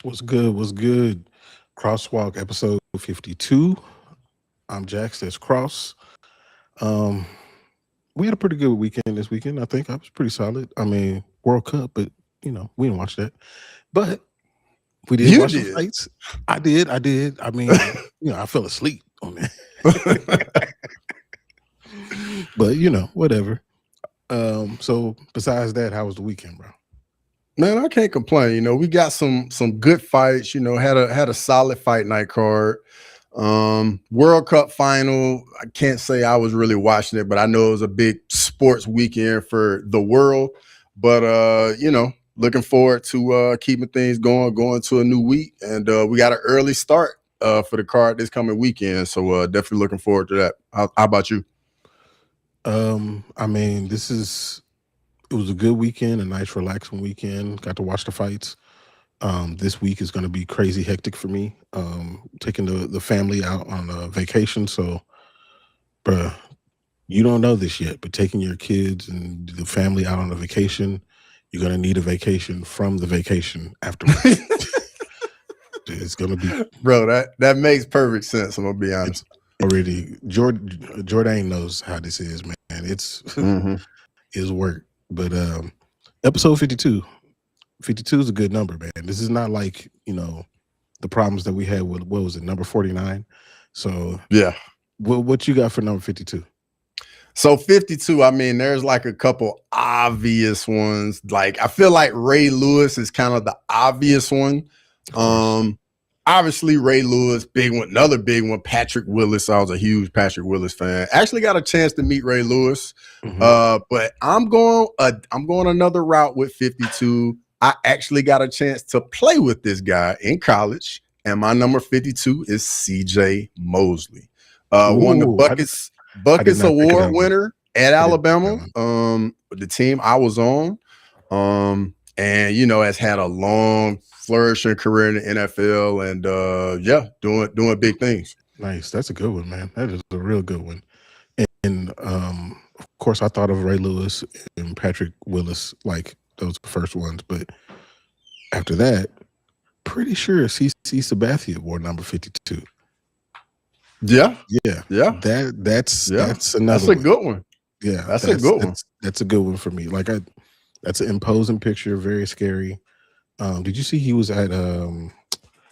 What's good? What's good? Crosswalk episode 52. I'm Jax. That's Cross. Um, we had a pretty good weekend this weekend. I think I was pretty solid. I mean, World Cup, but we didn't watch that. But we did You watch some did. fights. I did. I did. I mean, I fell asleep on that. But whatever. So besides that, how was the weekend, bro? Man, I can't complain. We got some good fights. Had a solid fight night card. World Cup final. I can't say I was really watching it, but I know it was a big sports weekend for the world. But looking forward to keeping things going to a new week, and we got an early start for the card this coming weekend. So definitely looking forward to that. How about you? I mean, it was a good weekend, a nice relaxing weekend. Got to watch the fights. This week is going to be crazy hectic for me. Taking the family out on a vacation. So, bruh, you don't know this yet, but taking your kids and the family out on a vacation, you're going to need a vacation from the vacation afterwards. It's going to be... Bro, that makes perfect sense. I'm going to be honest. Already, Jordan knows how this is, man. It's it's work. But episode 52 is a good number, man. This is not like the problems that we had with, what was it, number 49. So yeah, what you got for number 52? So 52, I mean, there's like a couple obvious ones. Like I feel like Ray Lewis is kind of the obvious one. Obviously Ray Lewis, big one. Another big one, Patrick Willis. I was a huge Patrick Willis fan. Actually got a chance to meet Ray Lewis. But I'm going another route with 52. I actually got a chance to play with this guy in college, and my number 52 is CJ Mosley. Won the Buckets Award winner at Alabama, the team I was on, and has had a long flourishing career in the NFL, and doing big things. Nice, that's a good one, man. That is a real good one. And of course, I thought of Ray Lewis and Patrick Willis like those first ones, but after that, pretty sure CC Sabathia wore number 52. Yeah. That's another. That's a good one. Yeah, that's a good one. That's a good one for me. That's an imposing picture, very scary. Did you see he was at some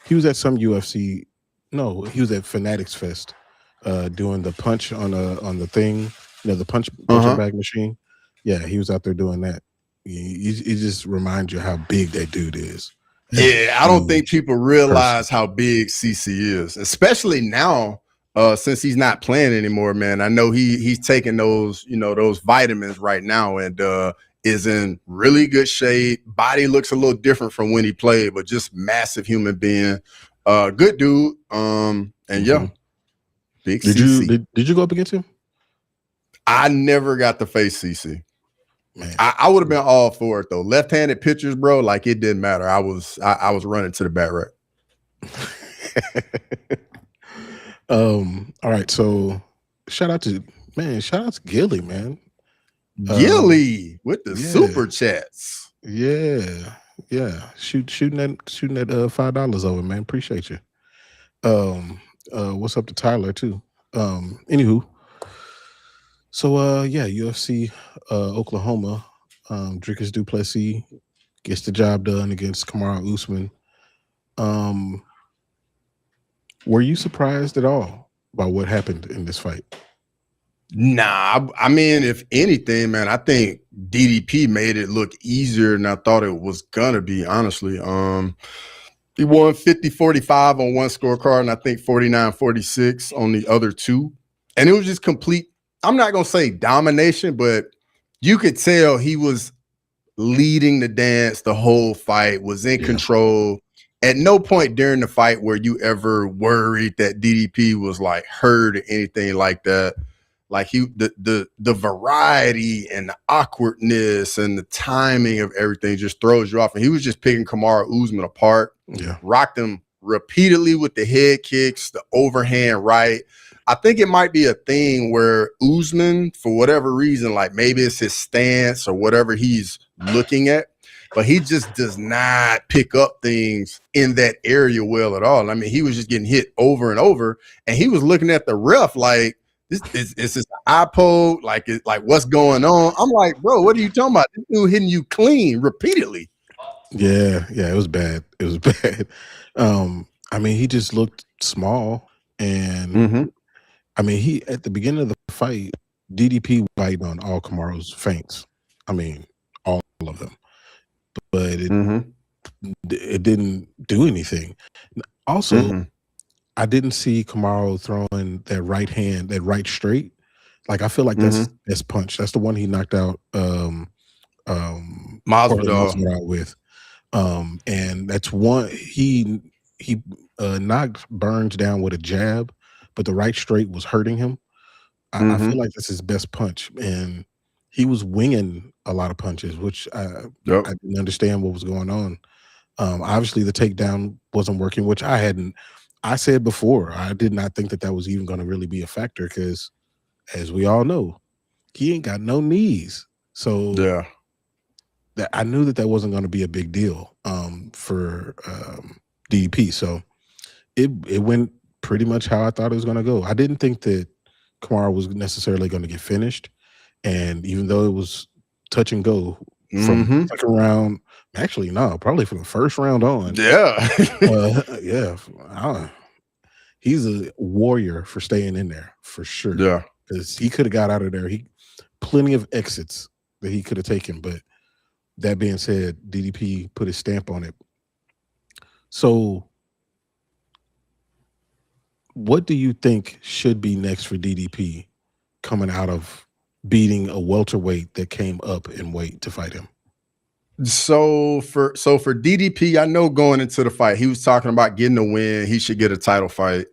UFC? No, he was at Fanatics Fest, doing the punch on the thing, the punching bag machine. Yeah, he was out there doing that. It just reminds you how big that dude is. Yeah, I don't think people realize how big CC is, especially now. Since he's not playing anymore, man, I know he's taking those vitamins right now, and is in really good shape. Body looks a little different from when he played, but just massive human being. Good dude. Big CC. Did you go up against him? I never got to face CC. Man, I would have been all for it though. Left-handed pitchers, bro, like it didn't matter. I was running to the bat rack. All right, so shout out to Gilly, man. Gilly with the super chats. Yeah. Shooting that $5 over, man. Appreciate you. What's up to Tyler too? Anywho. So UFC Oklahoma. Dricus Du Plessis gets the job done against Kamaru Usman. Were you surprised at all by what happened in this fight? Nah, I mean, if anything, man, I think DDP made it look easier than I thought it was gonna be, honestly. He won 50-45 on one scorecard, and I think 49-46 on the other two. And it was just complete, I'm not gonna say domination, but you could tell he was leading the dance the whole fight, was in control. At no point during the fight were you ever worried that DDP was like hurt or anything like that. Like the variety and the awkwardness and the timing of everything just throws you off. And he was just picking Kamaru Usman apart. Yeah. Rocked him repeatedly with the head kicks, the overhand right. I think it might be a thing where Usman, for whatever reason, like maybe it's his stance or whatever he's looking at, but he just does not pick up things in that area well at all. I mean, he was just getting hit over and over, and he was looking at the ref like, this is this an eye poke, like what's going on? I'm like, bro, what are you talking about? This dude hitting you clean repeatedly. Yeah, it was bad. It was bad. I mean, he just looked small, and I mean, he at the beginning of the fight, DDP fighting on all Kamaru's feints. I mean, all of them, but it didn't do anything. Also, I didn't see Kamaru throwing that right hand, that right straight. Like, I feel like that's punch. That's the one he knocked out Masvidal with. And that's one he knocked Burns down with a jab, but the right straight was hurting him. I feel like that's his best punch, and he was winging a lot of punches, which I didn't understand what was going on. Obviously, the takedown wasn't working, which I said before, I did not think that was even going to really be a factor because, as we all know, he ain't got no knees. So that I knew that wasn't going to be a big deal for DDP. So it went pretty much how I thought it was going to go. I didn't think that Kamaru was necessarily going to get finished, and even though it was touch and go from the second round, actually no, probably from the first round on. He's a warrior for staying in there for sure. Yeah, because he could have got out of there. Plenty of exits that he could have taken, but that being said, DDP put his stamp on it. So, what do you think should be next for DDP coming out of beating a welterweight that came up in weight to fight him? So for DDP, I know going into the fight, he was talking about getting a win. He should get a title fight.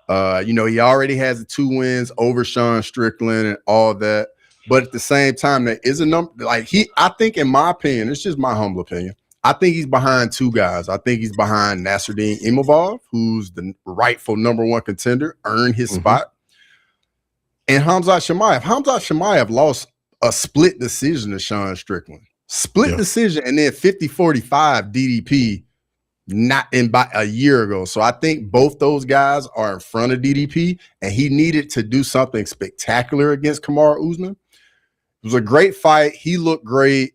He already has the 2 wins over Sean Strickland and all that. But at the same time, there is a number I think, in my opinion, it's just my humble opinion, I think he's behind 2 guys. I think he's behind Nasruddin Imavov, who's the rightful #1 contender, earned his spot, and Khamzat Chimaev. Khamzat Chimaev lost a split decision to Sean Strickland. Split decision, and then 50-45 DDP not in about a year ago. So I think both those guys are in front of DDP, and he needed to do something spectacular against Kamaru Usman. It was a great fight. He looked great,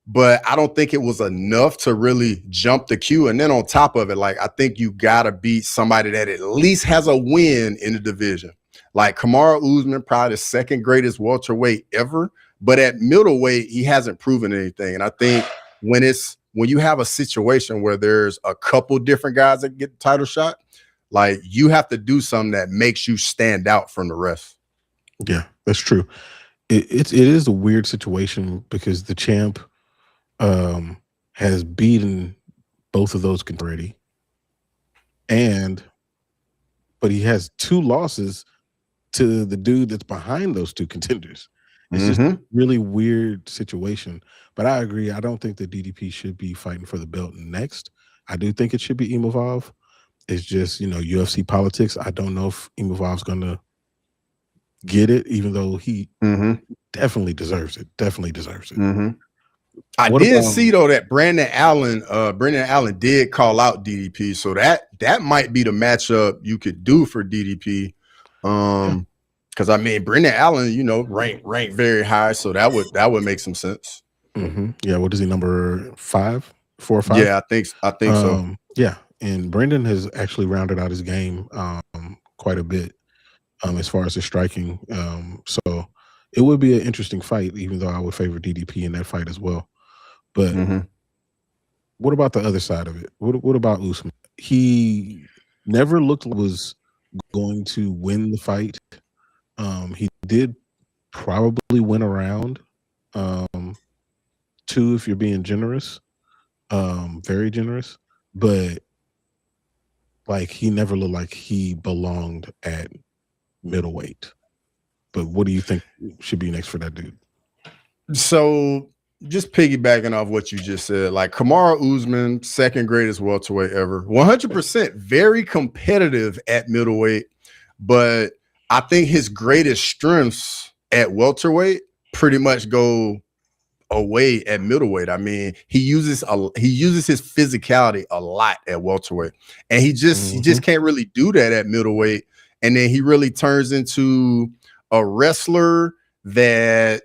but I don't think it was enough to really jump the queue. And then on top of it, I think you got to beat somebody that at least has a win in the division. Like Kamaru Usman, probably the second greatest welterweight ever. But at middleweight, he hasn't proven anything. And I think when you have a situation where there's a couple different guys that get the title shot, you have to do something that makes you stand out from the rest. Yeah, that's true. It is a weird situation because the champ has beaten both of those already, but he has 2 losses to the dude that's behind those 2 contenders. It's just a really weird situation. But I agree. I don't think that DDP should be fighting for the belt next. I do think it should be Imavov. It's just, UFC politics. I don't know if Imavov's going to get it, even though he definitely deserves it. I did see though that Brandon Allen did call out DDP, so that might be the matchup you could do for DDP. Because I mean, Brandon Allen, ranked very high, so that would make some sense. Yeah, what is he, number 5, 4 or 5? Yeah, I think so. Yeah, and Brendan has actually rounded out his game quite a bit as far as his striking. So it would be an interesting fight, even though I would favor DDP in that fight as well. But what about the other side of it? What about Usman? He never looked like he was going to win the fight. He did probably win a round, 2 if you're being generous, very generous. But he never looked like he belonged at middleweight. But what do you think should be next for that dude? So just piggybacking off what you just said, Kamaru Usman, second greatest welterweight ever, 100% very competitive at middleweight, but I think his greatest strengths at welterweight pretty much go away at middleweight. I mean, he uses his physicality a lot at welterweight, and he just can't really do that at middleweight. And then he really turns into a wrestler that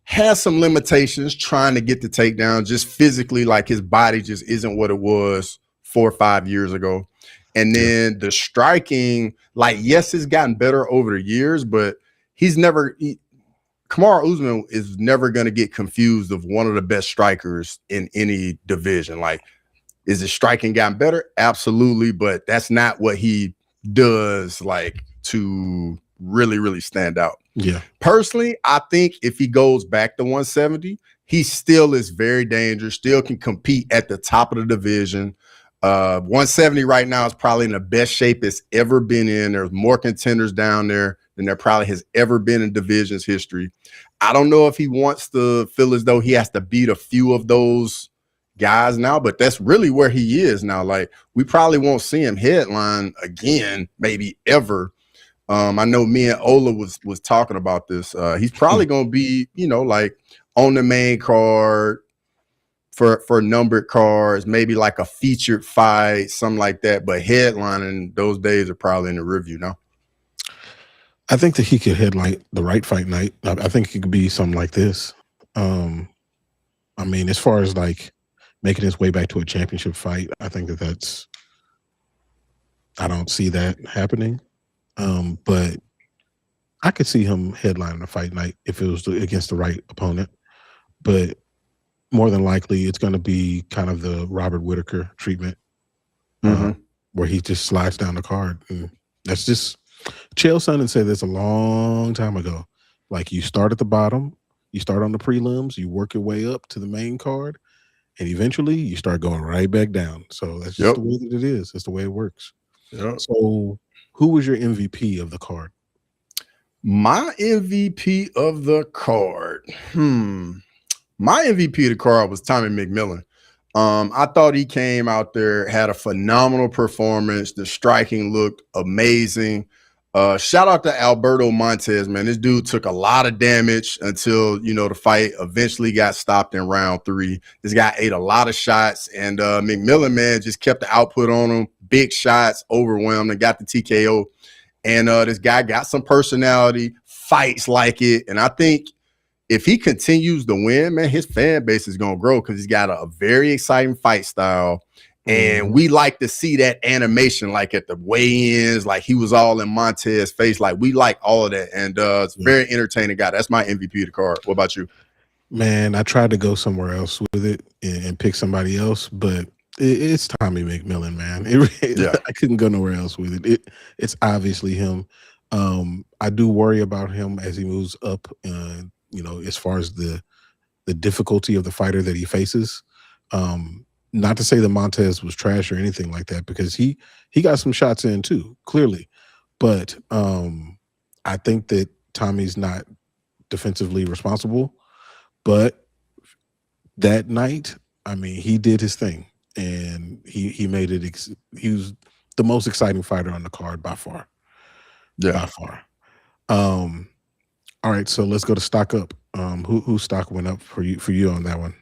has some limitations trying to get the takedown, just physically, like his body just isn't what it was 4 or 5 years ago. And then the striking, like, yes, it's gotten better over the years, but Kamaru Usman is never going to get confused of one of the best strikers in any division. Like, is his striking gotten better? Absolutely, but that's not what he does, like, to really, really stand out. Yeah. Personally, I think if he goes back to 170, he still is very dangerous, still can compete at the top of the division. 170 right now is probably in the best shape it's ever been in. There's more contenders down there than there probably has ever been in division's history. I don't know if he wants to feel as though he has to beat a few of those guys now, but that's really where he is now. Like, we probably won't see him headline again, maybe ever. I know me and Ola was talking about this. He's probably going to be, like on the main card for numbered cards, maybe like a featured fight, something like that. But headlining, those days are probably in the review now. I think that he could headline the right fight night. I think it could be something like this. I mean, as far as like making his way back to a championship fight, I think I don't see that happening. But I could see him headlining a fight night if it was against the right opponent. But more than likely, it's going to be kind of the Robert Whittaker treatment, where he just slides down the card. And that's just Chael Sonnen said this a long time ago. Like, you start at the bottom, you start on the prelims, you work your way up to the main card, and eventually you start going right back down. So that's just the way that it is. That's the way it works. Yep. So, who was your MVP of the card? My MVP of the card. My MVP of the card was Tommy McMillan. I thought he came out there, had a phenomenal performance. The striking looked amazing. Shout out to Alberto Montez, man. This dude took a lot of damage until, the fight eventually got stopped in round 3. This guy ate a lot of shots, and McMillan, man, just kept the output on him. Big shots, overwhelmed, and got the TKO. And this guy got some personality, fights like it. And I think if he continues to win, man, his fan base is going to grow because he's got a very exciting fight style. And we like to see that animation, like at the weigh-ins, like he was all in Montez's face. Like, we like all of that. And it's a very entertaining guy. That's my MVP of the card. What about you? Man, I tried to go somewhere else with it and pick somebody else, but it's Tommy McMillan, man. I couldn't go nowhere else with it. It's obviously him. I do worry about him as he moves up, as far as the difficulty of the fighter that he faces. Not to say that Montez was trash or anything like that, because he got some shots in too, clearly. But I think that Tommy's not defensively responsible. But that night, I mean, he did his thing, and he made it. He was the most exciting fighter on the card by far. Yeah, by far. All right, so let's go to stock up. Whose stock went up for you on that one?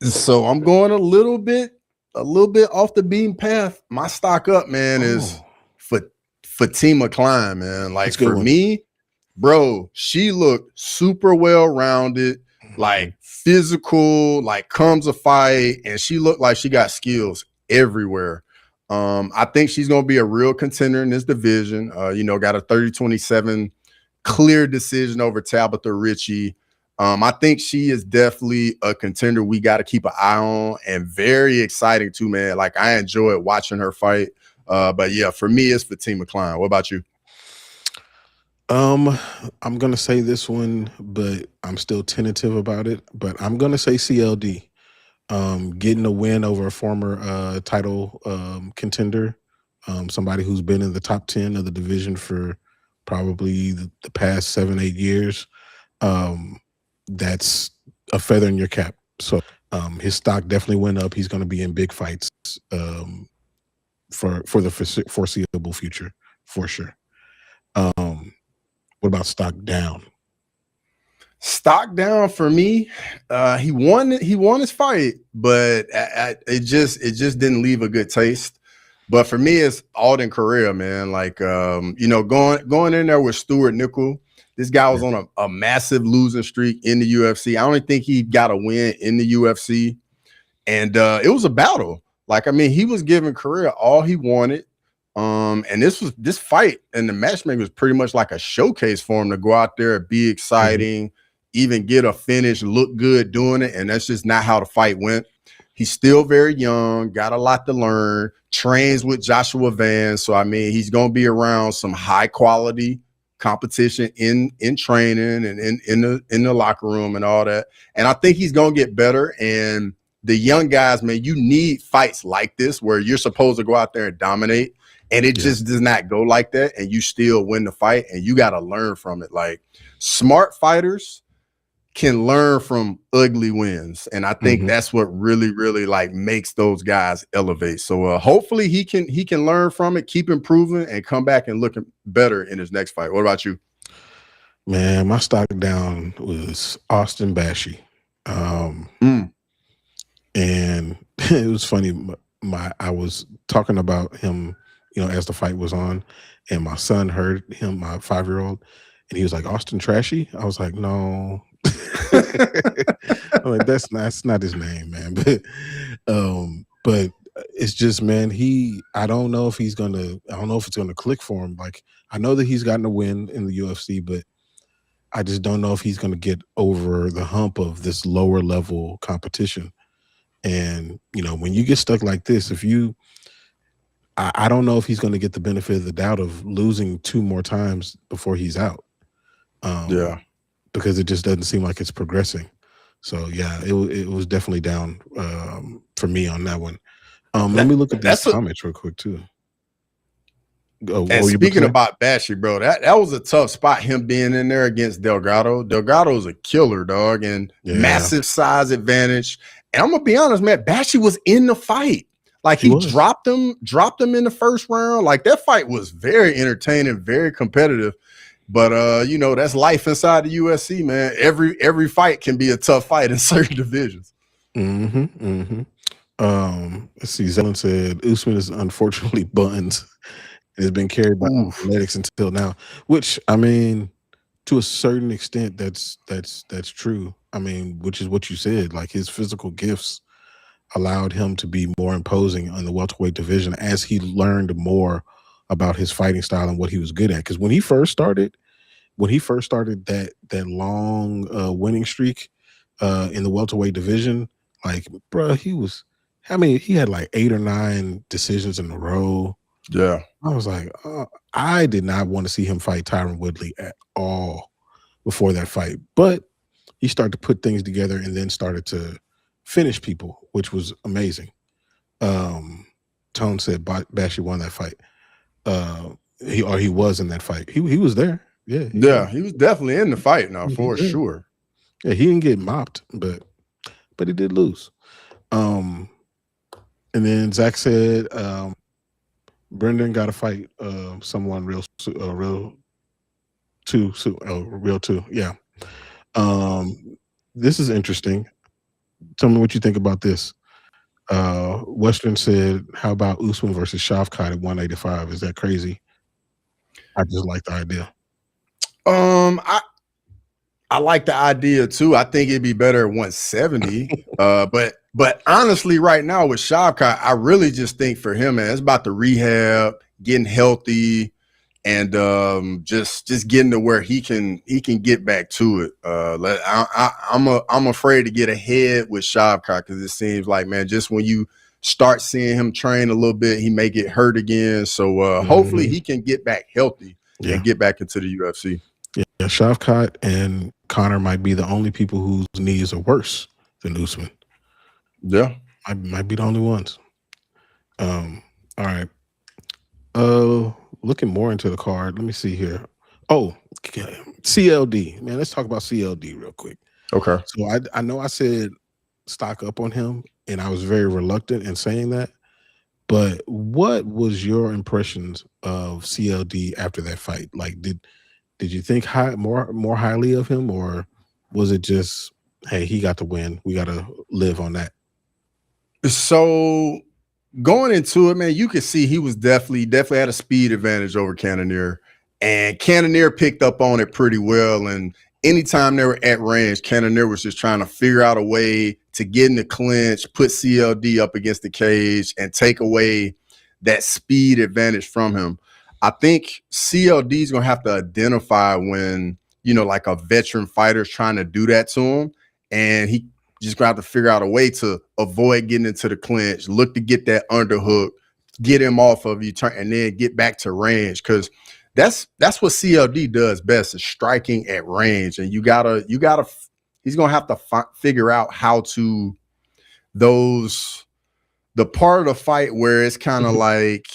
So I'm going a little bit off the beaten path. My stock up, man, is Fatima Klein, man. Like, for me, bro, she looked super well-rounded, like physical, like comes a fight, and she looked like she got skills everywhere. I think she's going to be a real contender in this division. Got a 30-27 clear decision over Tabitha Ritchie. I think she is definitely a contender we got to keep an eye on, and very exciting too, man. Like, I enjoyed watching her fight. But yeah, for me, it's Fatima Klein. What about you? I'm going to say this one, but I'm still tentative about it. But I'm going to say CLD. Getting a win over a former title contender, somebody who's been in the top 10 of the division for probably the past 7-8 years. That's a feather in your cap. So his stock definitely went up. He's going to be in big fights for the foreseeable future, for sure. What about stock down? Stock down for me. He won his fight, but it just didn't leave a good taste. But for me, it's Alden Correa, man. Like going in there with Stuart Nickel. This guy was on a massive losing streak in the UFC. I don't think he got a win in the UFC. And it was a battle. Like, I mean, he was giving Correa all he wanted. And this fight and the matchmaking was pretty much like a showcase for him to go out there, be exciting, even get a finish, look good doing it. And that's just not how the fight went. He's still very young, got a lot to learn, trains with Joshua Vance. So, I mean, he's going to be around some high quality competition in training and in the locker room and all that. And I think he's going to get better. And the young guys, man, you need fights like this where you're supposed to go out there and dominate. And it just does not go like that. And you still win the fight. And you got to learn from it. Like, smart fighters can learn from ugly wins. And I think that's what really, really like makes those guys elevate. So hopefully he can learn from it, keep improving, and come back and looking better in his next fight. What about you? Man, my stock down was Austin Bashi. And it was funny. I was talking about him, as the fight was on, and my son heard him, my 5-year-old, and he was like, "Austin Trashy?" I was like, "No." I'm like, that's not his name, man. But it's just, man, I don't know if it's gonna click for him. Like, I know that he's gotten a win in the UFC, but I just don't know if he's gonna get over the hump of this lower level competition. And when you get stuck like this, I don't know if he's going to get the benefit of the doubt of losing 2 more times before he's out. Because it just doesn't seem like it's progressing. So yeah, it was definitely down for me on that one. Let me look at these comments real quick too. And speaking about Bashi, bro, that was a tough spot, him being in there against Delgado. Delgado's a killer, dog, and massive size advantage. And I'm gonna be honest, man, Bashi was in the fight. Like, he dropped him in the first round. Like, that fight was very entertaining, very competitive. But that's life inside the UFC, man. Every fight can be a tough fight in certain divisions. Let's see. Zelen said Usman is unfortunately buns. It has been carried by athletics until now. Which, I mean, to a certain extent, that's true. I mean, which is what you said. Like, his physical gifts allowed him to be more imposing on the welterweight division as he learned more about his fighting style and what he was good at. Because when he first started that long winning streak in the welterweight division, like, bro, he had like 8 or 9 decisions in a row. Yeah. I was like, I did not want to see him fight Tyron Woodley at all before that fight. But he started to put things together and then started to finish people, which was amazing. Tone said Bashi won that fight. He was in that fight. He was there. Yeah, he was definitely in the fight now, for sure. Yeah, he didn't get mopped, but he did lose. And then Zach said Brendan got to fight someone real too. Yeah. This is interesting. Tell me what you think about this. Western said, how about Usman versus Shavkat at 185? Is that crazy? I just like the idea. I like the idea too. I think it'd be better at 170. But honestly, right now with Shavkat, I really just think for him, man, it's about the rehab, getting healthy, and just getting to where he can get back to it. I'm afraid to get ahead with Shavkat because it seems like, man, just when you start seeing him train a little bit, he may get hurt again. So hopefully he can get back healthy and get back into the UFC. Yeah, Shavkat and Connor might be the only people whose knees are worse than Usman. Yeah, might be the only ones. All right. Looking more into the card. Let me see here. Oh, CLD. Man, let's talk about CLD real quick. Okay. So I know I said stock up on him, and I was very reluctant in saying that. But what was your impressions of CLD after that fight? Like, did you think more highly of him, or Was it just, hey, he got the win, we got to live on that? So going into it, man, you could see he was definitely had a speed advantage over Cannonier, and Cannonier picked up on it pretty well. And anytime they were at range, Cannonier was just trying to figure out a way to get in the clinch, put CLD up against the cage, and take away that speed advantage from him. I think CLD is going to have to identify when, like a veteran fighter is trying to do that to him, and he just going to have to figure out a way to avoid getting into the clinch, look to get that underhook, get him off of you, turn, and then get back to range. Because that's what CLD does best, is striking at range. And you gotta, he's going to have to figure out how to, the part of the fight where it's kind of like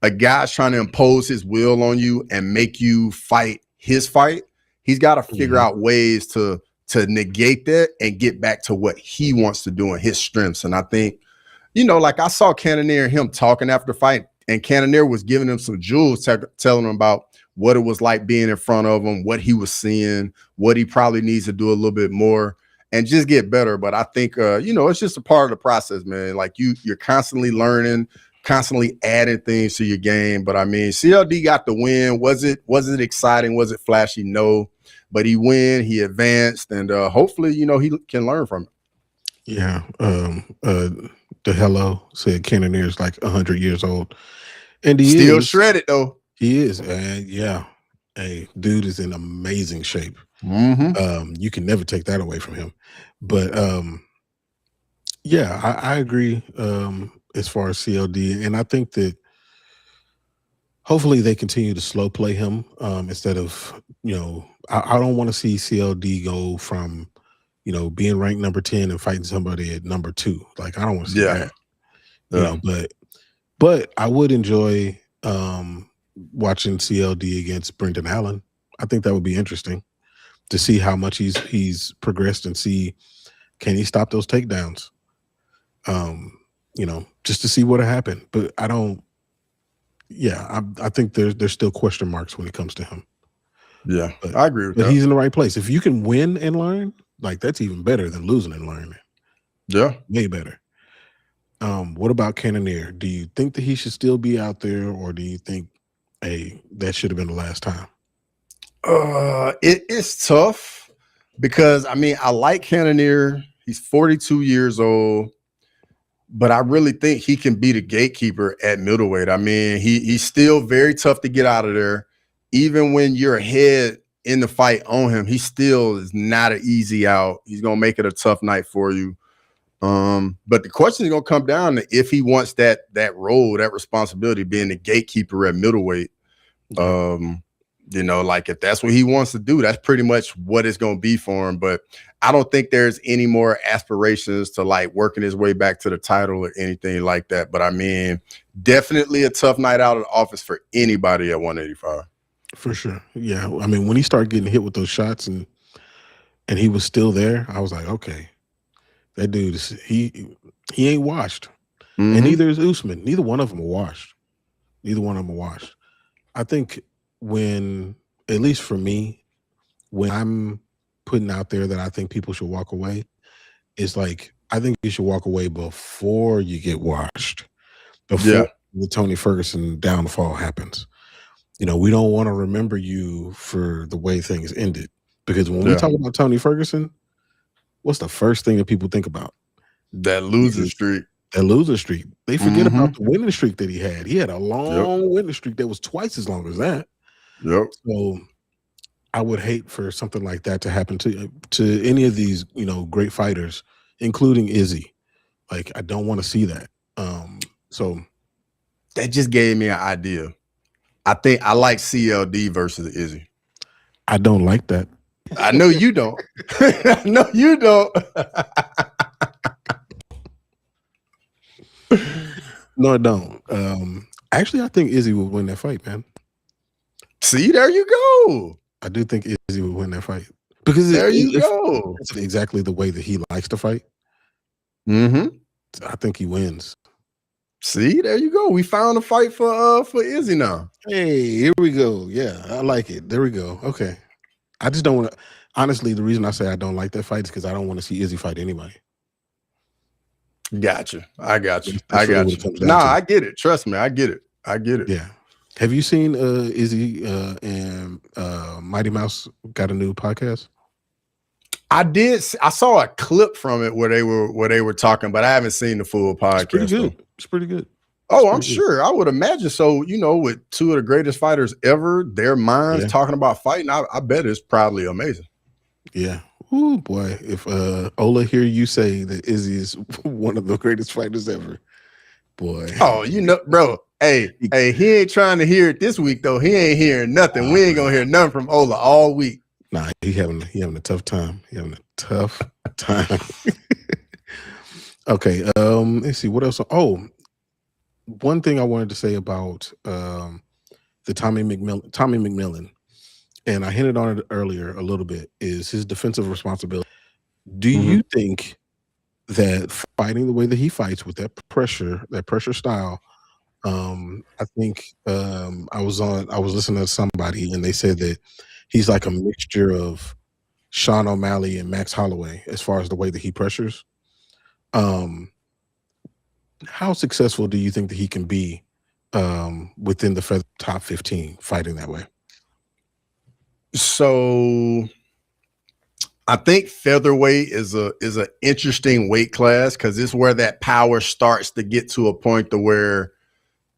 a guy's trying to impose his will on you and make you fight his fight. He's got to figure out ways to negate that and get back to what he wants to do and his strengths. And I think, like I saw Cannonier and him talking after the fight, and Cannonier was giving him some jewels, telling him about what it was like being in front of him, what he was seeing, what he probably needs to do a little bit more and just get better. But I think, it's just a part of the process, man. Like you're constantly learning, constantly adding things to your game. But I mean, CLD got the win. Was it exciting? Was it flashy? No. But he win, he advanced, and hopefully, he can learn from it. Yeah. The hello said Cannonier is like 100 years old. And he still is shredded, though. He is. And yeah. Hey, dude is in amazing shape. You can never take that away from him. But yeah, I agree as far as CLD. And I think that hopefully they continue to slow play him instead of, I don't want to see CLD go from, being ranked number 10 and fighting somebody at number 2. Like, I don't want to see that. But I would enjoy watching CLD against Brendan Allen. I think that would be interesting to see how much he's progressed and see, can he stop those takedowns? Just to see what happened. But I don't. Yeah, I think there's still question marks when it comes to him. Yeah, but I agree with that. But he's in the right place. If you can win and learn, like, that's even better than losing and learning. Yeah, way better. What about Cannonier? Do you think that he should still be out there, or do you think, hey, that should have been the last time? It's tough because I like Cannonier. He's 42 years old. But I really think he can be the gatekeeper at middleweight. He's still very tough to get out of there. Even when you're ahead in the fight on him, he still is not an easy out. He's going to make it a tough night for you. But the question is going to come down to if he wants that role, that responsibility, being the gatekeeper at middleweight. Like if that's what he wants to do, that's pretty much what it's going to be for him. But I don't think there's any more aspirations to like working his way back to the title or anything like that. But definitely a tough night out of the office for anybody at 185. For sure. Yeah. When he started getting hit with those shots and he was still there, I was like, okay, that dude is, he ain't washed. And neither is Usman. Neither one of them are washed. I think when, at least for me, when I'm putting out there that I think people should walk away, it's like, I think you should walk away before you get washed, before the Tony Ferguson downfall happens. We don't want to remember you for the way things ended, because when we talk about Tony Ferguson, what's the first thing that people think about? That losing streak. They forget about the winning streak that he had. He had a long winning streak that was twice as long as that. So I would hate for something like that to happen to any of these, great fighters, including Izzy. Like, I don't want to see that. So that just gave me an idea. I think I like CLD versus Izzy. I don't like that. I know you don't. I know you don't. No, I don't. Actually, I think Izzy will win that fight, man. See, there you go. I do think Izzy will win that fight, because it's exactly the way that he likes to fight. I think he wins. See, there you go. We found a fight for Izzy now. Hey, here we go. Yeah, I like it. There we go. Okay. I just don't want to. honestly, the reason I say I don't like that fight is because I don't want to see Izzy fight anybody. Gotcha. I got you. That's I really got what you. it comes down Nah, to. I get it. Trust me, I get it. I get it. Yeah. Have you seen Izzy and Mighty Mouse got a new podcast? I did. I saw a clip from it where they were talking, but I haven't seen the full podcast. It's pretty good. Though. It's pretty good. Oh, I'm sure. I would imagine so. You know, with two of the greatest fighters ever, their minds talking about fighting, I bet it's probably amazing. Yeah. Oh boy, if Ola hear you say that Izzy is one of the greatest fighters ever, boy. Oh, you know, bro. Hey, he ain't trying to hear it this week though. He ain't hearing nothing. We ain't gonna hear nothing from Ola all week. Nah, he having a tough time. He having a tough time. Okay, let's see what else. Oh, one thing I wanted to say about the Tommy McMillan, and I hinted on it earlier a little bit, is his defensive responsibility. Do you think that fighting the way that he fights with that pressure style? I think I was listening to somebody and they said that he's like a mixture of Sean O'Malley and Max Holloway as far as the way that he pressures. How successful do you think that he can be within the top 15 fighting that way? So I think featherweight is an interesting weight class because it's where that power starts to get to a point to where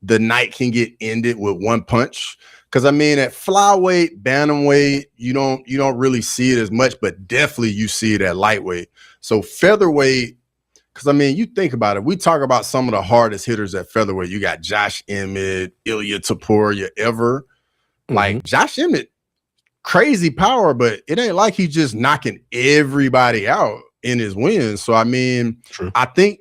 the night can get ended with one punch. Because I mean, at flyweight, bantamweight, you don't really see it as much, but definitely you see it at lightweight. So featherweight, because I mean, you think about it, we talk about some of the hardest hitters at featherweight. You got Josh Emmett, Ilya Topuria ever. Like Josh Emmett, crazy power, but it ain't like he's just knocking everybody out in his wins. So I mean, I think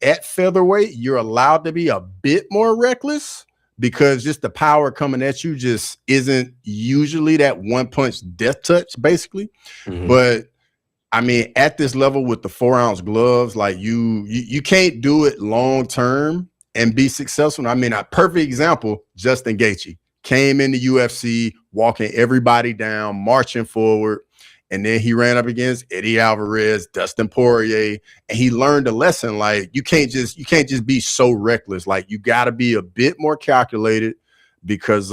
at featherweight, you're allowed to be a bit more reckless because just the power coming at you just isn't usually that one punch death touch, basically. But I mean, at this level with the 4-ounce gloves, like you can't do it long term and be successful. I mean, a perfect example, Justin Gaethje came in the UFC, walking everybody down, marching forward. And then he ran up against Eddie Alvarez, Dustin Poirier, and he learned a lesson. Like you can't just be so reckless. Like you got to be a bit more calculated because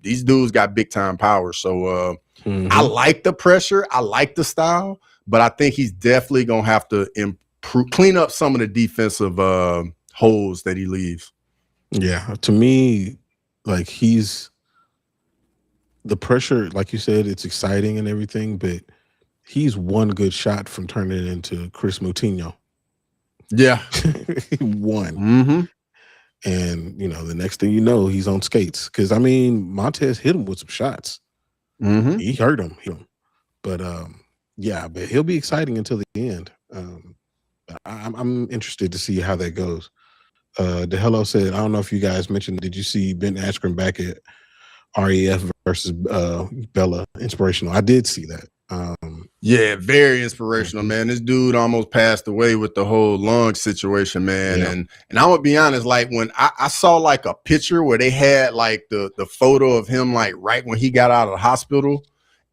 these dudes got big time power. So I like the pressure, I like the style, but I think he's definitely gonna have to clean up some of the defensive holes that he leaves. Yeah, to me, like the pressure, like you said, it's exciting and everything, but he's one good shot from turning it into Chris Moutinho. Yeah. One. And, you know, the next thing you know, he's on skates. Because, I mean, Montez hit him with some shots. He hurt him. But, yeah, but he'll be exciting until the end. I'm interested to see how that goes. The Hello said, I don't know if you guys mentioned, did you see Ben Askren back at REF versus Bella? Inspirational. I did see that. Yeah, very inspirational, man. This dude almost passed away with the whole lung situation, man. Yeah. And I'm gonna be honest, like when I saw like a picture where they had like the photo of him like right when he got out of the hospital,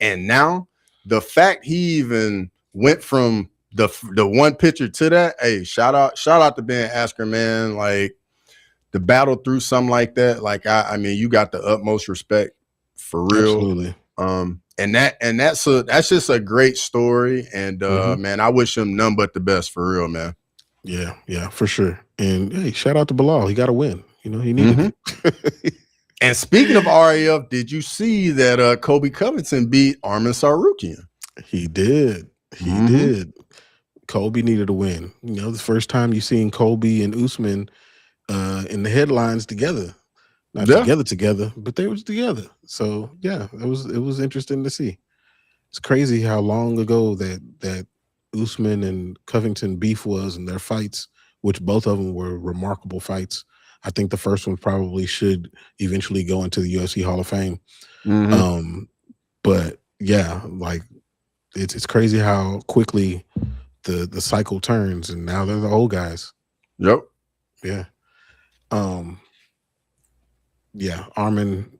and now the fact he even went from the one picture to that, hey, shout out to Ben Askren, man. Like to battle through something like that, like I mean, you got the utmost respect for real. Absolutely. And that's just a great story. And man, I wish him none but the best for real, man. Yeah, for sure. And hey, shout out to Bilal. He got a win. You know, he needed it. And speaking of RAF, did you see that Kobe Covington beat Arman Tsarukyan? He did. He did. Kobe needed a win. You know, the first time you seen Kobe and Usman in the headlines together. Not together, but they was together. So yeah, it was interesting to see. It's crazy how long ago that Usman and Covington beef was and their fights, which both of them were remarkable fights. I think the first one probably should eventually go into the UFC Hall of Fame. But yeah, like it's crazy how quickly the cycle turns, and now they're the old guys. Yep. Yeah. Yeah, Arman.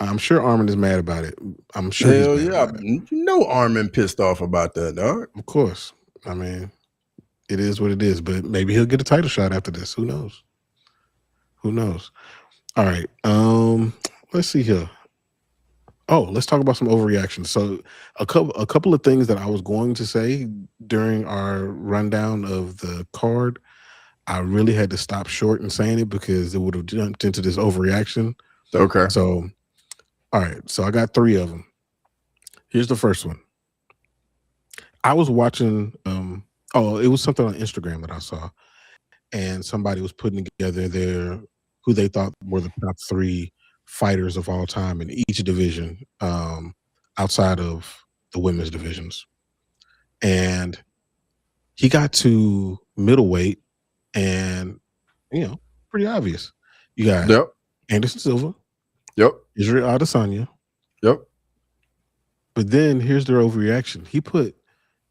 I'm sure Armin is mad about it. I'm sure he's Hell mad yeah. about it. You know Armin pissed off about that, dog. Of course. I mean, it is what it is, but maybe he'll get a title shot after this. Who knows? Who knows? All right. Let's see here. Oh, let's talk about some overreactions. So a couple of things that I was going to say during our rundown of the card, I really had to stop short in saying it because it would have jumped into this overreaction. Okay. So, all right. So I got 3 of them. Here's the first one. I was watching, it was something on Instagram that I saw, and somebody was putting together who they thought were the top 3 fighters of all time in each division, outside of the women's divisions. And he got to middleweight, and pretty obvious. You got Anderson Silva, Israel Adesanya. But then here's their overreaction. He put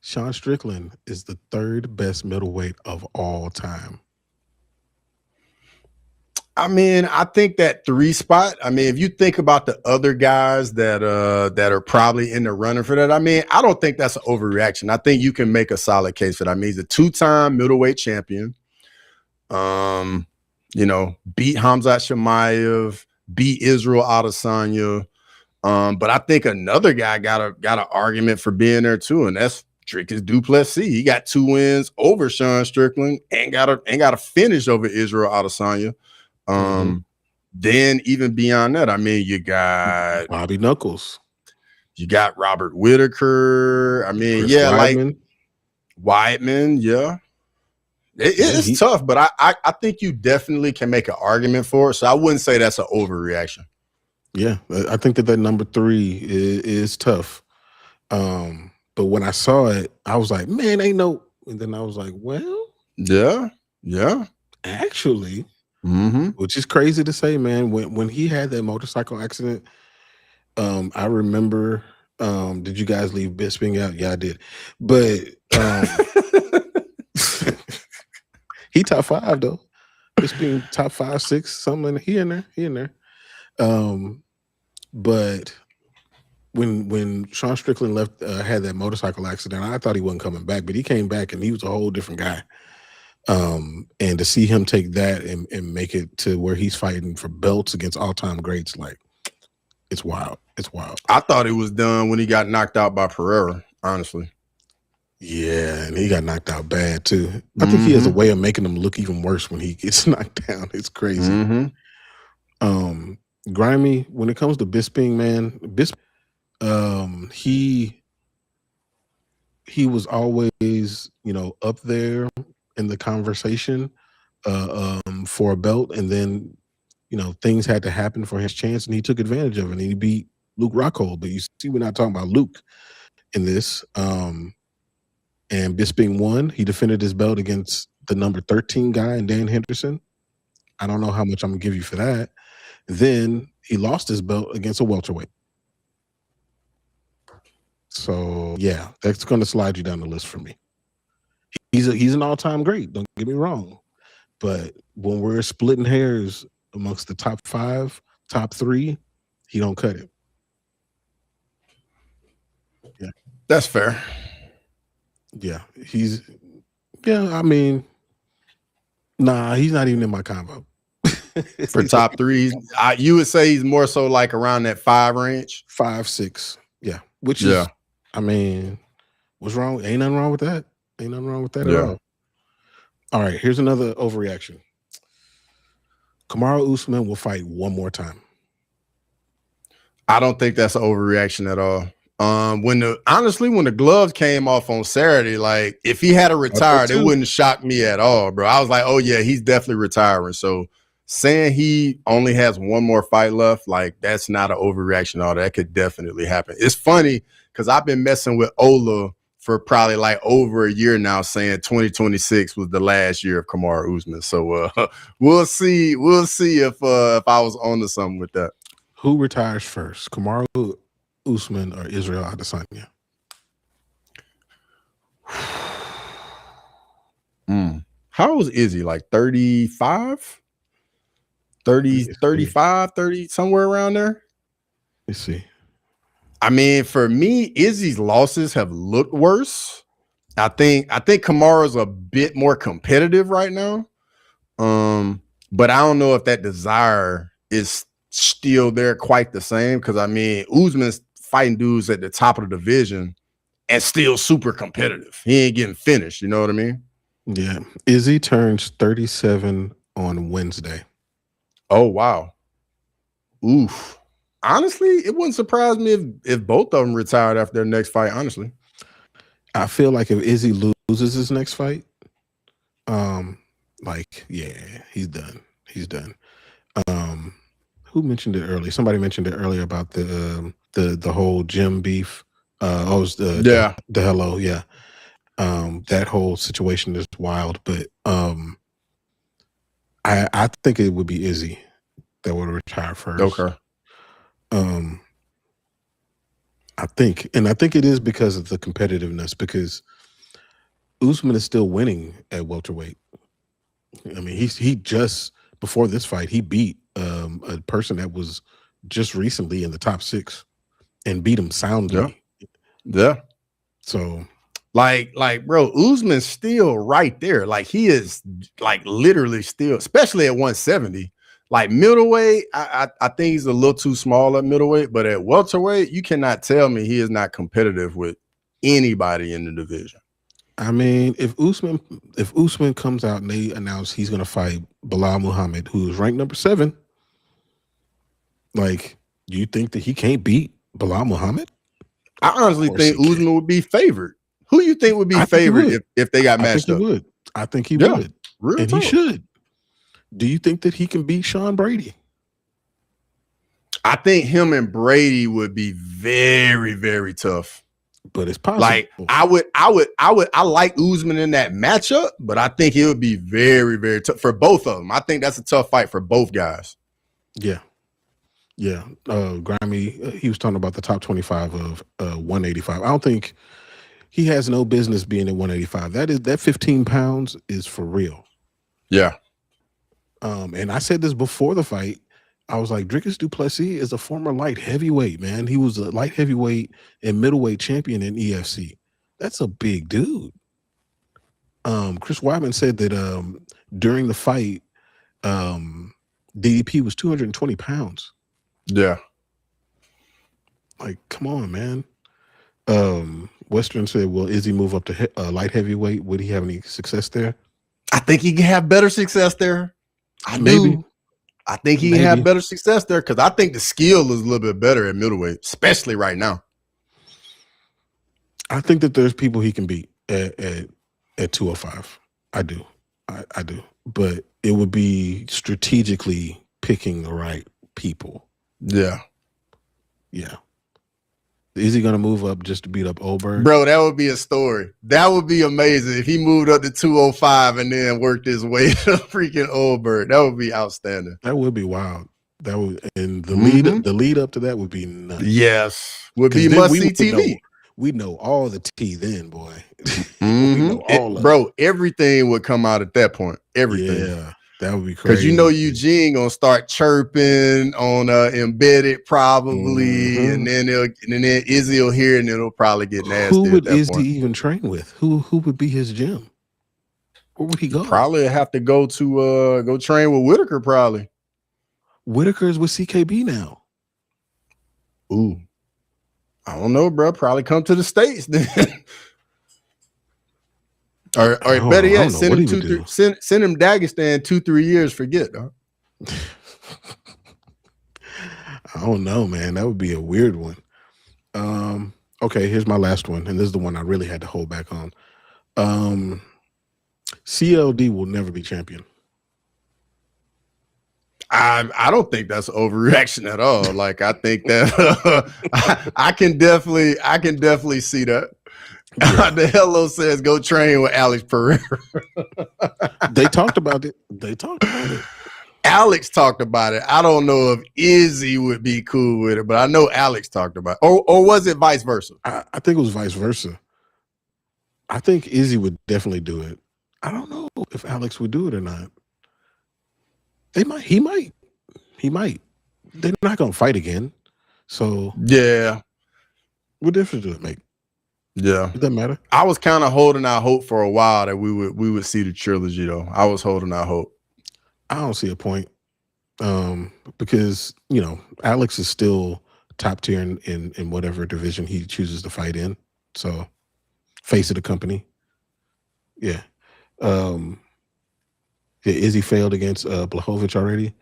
Sean Strickland is the 3rd best middleweight of all time. I mean, I think that 3 spot. I mean, if you think about the other guys that are probably in the running for that, I mean, I don't think that's an overreaction. I think you can make a solid case for that. I mean, he's a 2-time middleweight champion. Beat Khamzat Chimaev, beat Israel Adesanya. But I think another guy got an argument for being there too, and that's Dricus Du Plessis. He got 2 wins over Sean Strickland and got a finish over Israel Adesanya. Then even beyond that, I mean, you got Bobby Knuckles, you got Robert Whitaker. I mean, Chris Weidman. Yeah. It's tough, but I think you definitely can make an argument for it. So I wouldn't say that's an overreaction. Yeah, I think that number 3 is tough. But when I saw it, I was like, man, ain't no. And then I was like, well, yeah, actually, which is crazy to say, man. When he had that motorcycle accident, I remember. Did you guys leave Bisping out? Yeah, I did. But he top 5 though. Bisping top 5, 6, something. He in there. But when Sean Strickland left, had that motorcycle accident, I thought he wasn't coming back, but he came back and he was a whole different guy. And to see him take that and make it to where he's fighting for belts against all-time greats, like, it's wild. It's wild. I thought it was done when he got knocked out by Pereira, honestly. Yeah, and he got knocked out bad too. I think he has a way of making him look even worse when he gets knocked down. It's crazy. Grimy, when it comes to Bisping, man, he was always, up there in the conversation for a belt, and then things had to happen for his chance, and he took advantage of it, and he beat Luke Rockhold. But you see, we're not talking about Luke in this. And Bisping won. He defended his belt against the number 13 guy and Dan Henderson. I don't know how much I'm gonna give you for that. Then he lost his belt against a welterweight. So yeah, that's going to slide you down the list for me. He's an all-time great. Don't get me wrong, but when we're splitting hairs amongst the top 5, top 3, he don't cut it. Yeah, that's fair. Yeah, I mean, nah, he's not even in my combo. For top 3, you would say he's more so like around that 5 range? 5, 6. Yeah. Which is, I mean, what's wrong? Ain't nothing wrong with that. Ain't nothing wrong with that at all. All right, here's another overreaction. Kamaru Usman will fight one more time. I don't think that's an overreaction at all. When the gloves came off on Saturday, like, if he had retired, it wouldn't shock me at all, bro. I was like, oh yeah, he's definitely retiring. So saying he only has one more fight left, like, that's not an overreaction at all. That could definitely happen. It's funny because I've been messing with Ola for probably like over a year now, saying 2026 was the last year of Kamaru Usman. So we'll see. We'll see if I was on to something with that. Who retires first, Kamaru Usman or Israel Adesanya? How old is he? Like 35? 30, 35, 30, somewhere around there? Let's see. I mean, for me, Izzy's losses have looked worse. I think Kamaru's a bit more competitive right now. But I don't know if that desire is still there quite the same. Because I mean, Usman's fighting dudes at the top of the division and still super competitive. He ain't getting finished. You know what I mean? Yeah. Izzy turns 37 on Wednesday. Oh, wow. Oof. Honestly, it wouldn't surprise me if both of them retired after their next fight, honestly. I feel like if Izzy loses his next fight, like, yeah, he's done. He's done. Who mentioned it earlier? Somebody mentioned it earlier about the whole gym beef. It was the hello, yeah. That whole situation is wild, but I think it would be Izzy that would retire first. Okay. I think it is because of the competitiveness, because Usman is still winning at welterweight. I mean, he just before this fight, he beat a person that was just recently in the top 6 and beat him soundly. Yeah. So like, bro, Usman's still right there. Like, he is like literally still, especially at 170. Like middleweight, I think he's a little too small at middleweight, but at welterweight, you cannot tell me he is not competitive with anybody in the division. I mean, if Usman comes out and they announce he's going to fight Belal Muhammad, who's ranked number 7, like, you think that he can't beat Belal Muhammad? I honestly think Usman would be favored. Who you think would be favored if they got matched up? I think he would. And he should. Do you think that he can beat Sean Brady? I think him and Brady would be very, very tough. But it's possible. Like, I like Usman in that matchup, but I think it would be very, very tough for both of them. I think that's a tough fight for both guys. Yeah. Yeah. Grimy, he was talking about the top 25 of 185. I don't think he has no business being at 185. That 15 pounds is for real. Yeah. And I said this before the fight. I was like, Dricus Du Plessis is a former light heavyweight, man. He was a light heavyweight and middleweight champion in EFC. That's a big dude. Chris Weidman said that during the fight, DDP was 220 pounds. Yeah. Like, come on, man. Western said, will Izzy move up to light heavyweight? Would he have any success there? I think he can have better success there. I think he can have better success there because I think the skill is a little bit better at middleweight, especially right now. I think that there's people he can beat at 205. I do. I do. But it would be strategically picking the right people. Yeah. Yeah. Is he going to move up just to beat up Oldberg? Bro, that would be a story. That would be amazing if he moved up to 205 and then worked his way to freaking Oldberg. That would be outstanding. That would be wild. That would, and the lead up to that would be nuts. Yes, would be must-see TV. We know all the tea then, boy. We know all bro, everything would come out at that point. Everything. Yeah. That would be crazy. Because you know Eugene gonna start chirping on embedded probably, and then Izzy will hear and it'll probably get nasty. Who would Izzy even train with? Who would be his gym? Where would he go? Probably have to go to go train with Whitaker. Probably. Whitaker's with CKB now. Ooh, I don't know, bro. Probably come to the States then. Or better yet, send him send him Dagestan 2-3 years. Forget, dog. I don't know, man. That would be a weird one. Okay, here's my last one, and this is the one I really had to hold back on. CLD will never be champion. I don't think that's overreaction at all. Like, I think that I can definitely see that. Yeah. The hello says go train with Alex Pereira. They talked about it. Alex talked about it. I don't know if Izzy would be cool with it, but I know Alex talked about it. Or was it vice versa? I think it was vice versa. I think Izzy would definitely do it. I don't know if Alex would do it or not. He might. They're not gonna fight again. So Yeah. what difference does it make? Yeah. It doesn't matter. I was kind of holding out hope for a while that we would see the trilogy though. I was holding out hope. I don't see a point. Because, you know, Alex is still top tier in whatever division he chooses to fight in. So face of the company. Yeah. Izzy failed against Blachowicz already.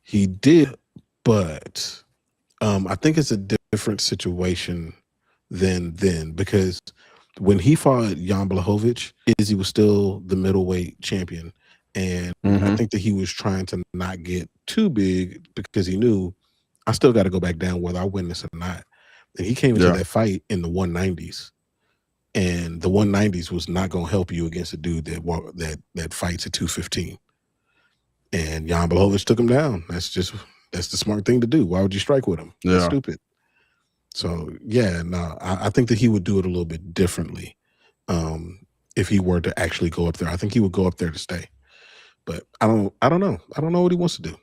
He did, but I think it's a different situation than then, because when he fought Jan Blachowicz, Izzy was still the middleweight champion. And I think that he was trying to not get too big because he knew I still got to go back down whether I win this or not. And he came into that fight in the 190s. And the 190s was not going to help you against a dude that fights at 215. And Jan Blachowicz took him down. That's the smart thing to do. Why would you strike with him? That's stupid. So yeah, no, I think that he would do it a little bit differently if he were to actually go up there. I think he would go up there to stay. But I don't know. I don't know what he wants to do.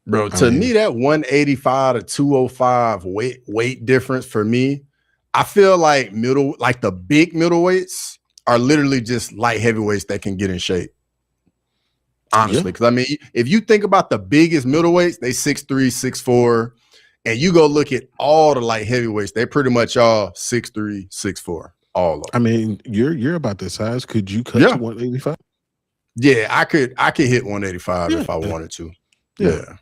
Bro, to me, that 185 to 205 weight difference for me, I feel like the big middleweights are literally just light heavyweights that can get in shape. Honestly, because I mean, if you think about the biggest middleweights, they 6'3", 6'4", and you go look at all the light heavyweights, they pretty much all 6'3", 6'4", all of them. I mean, you're about this size. Could you cut to 185? Yeah, I could hit 185 if I wanted to. Yeah.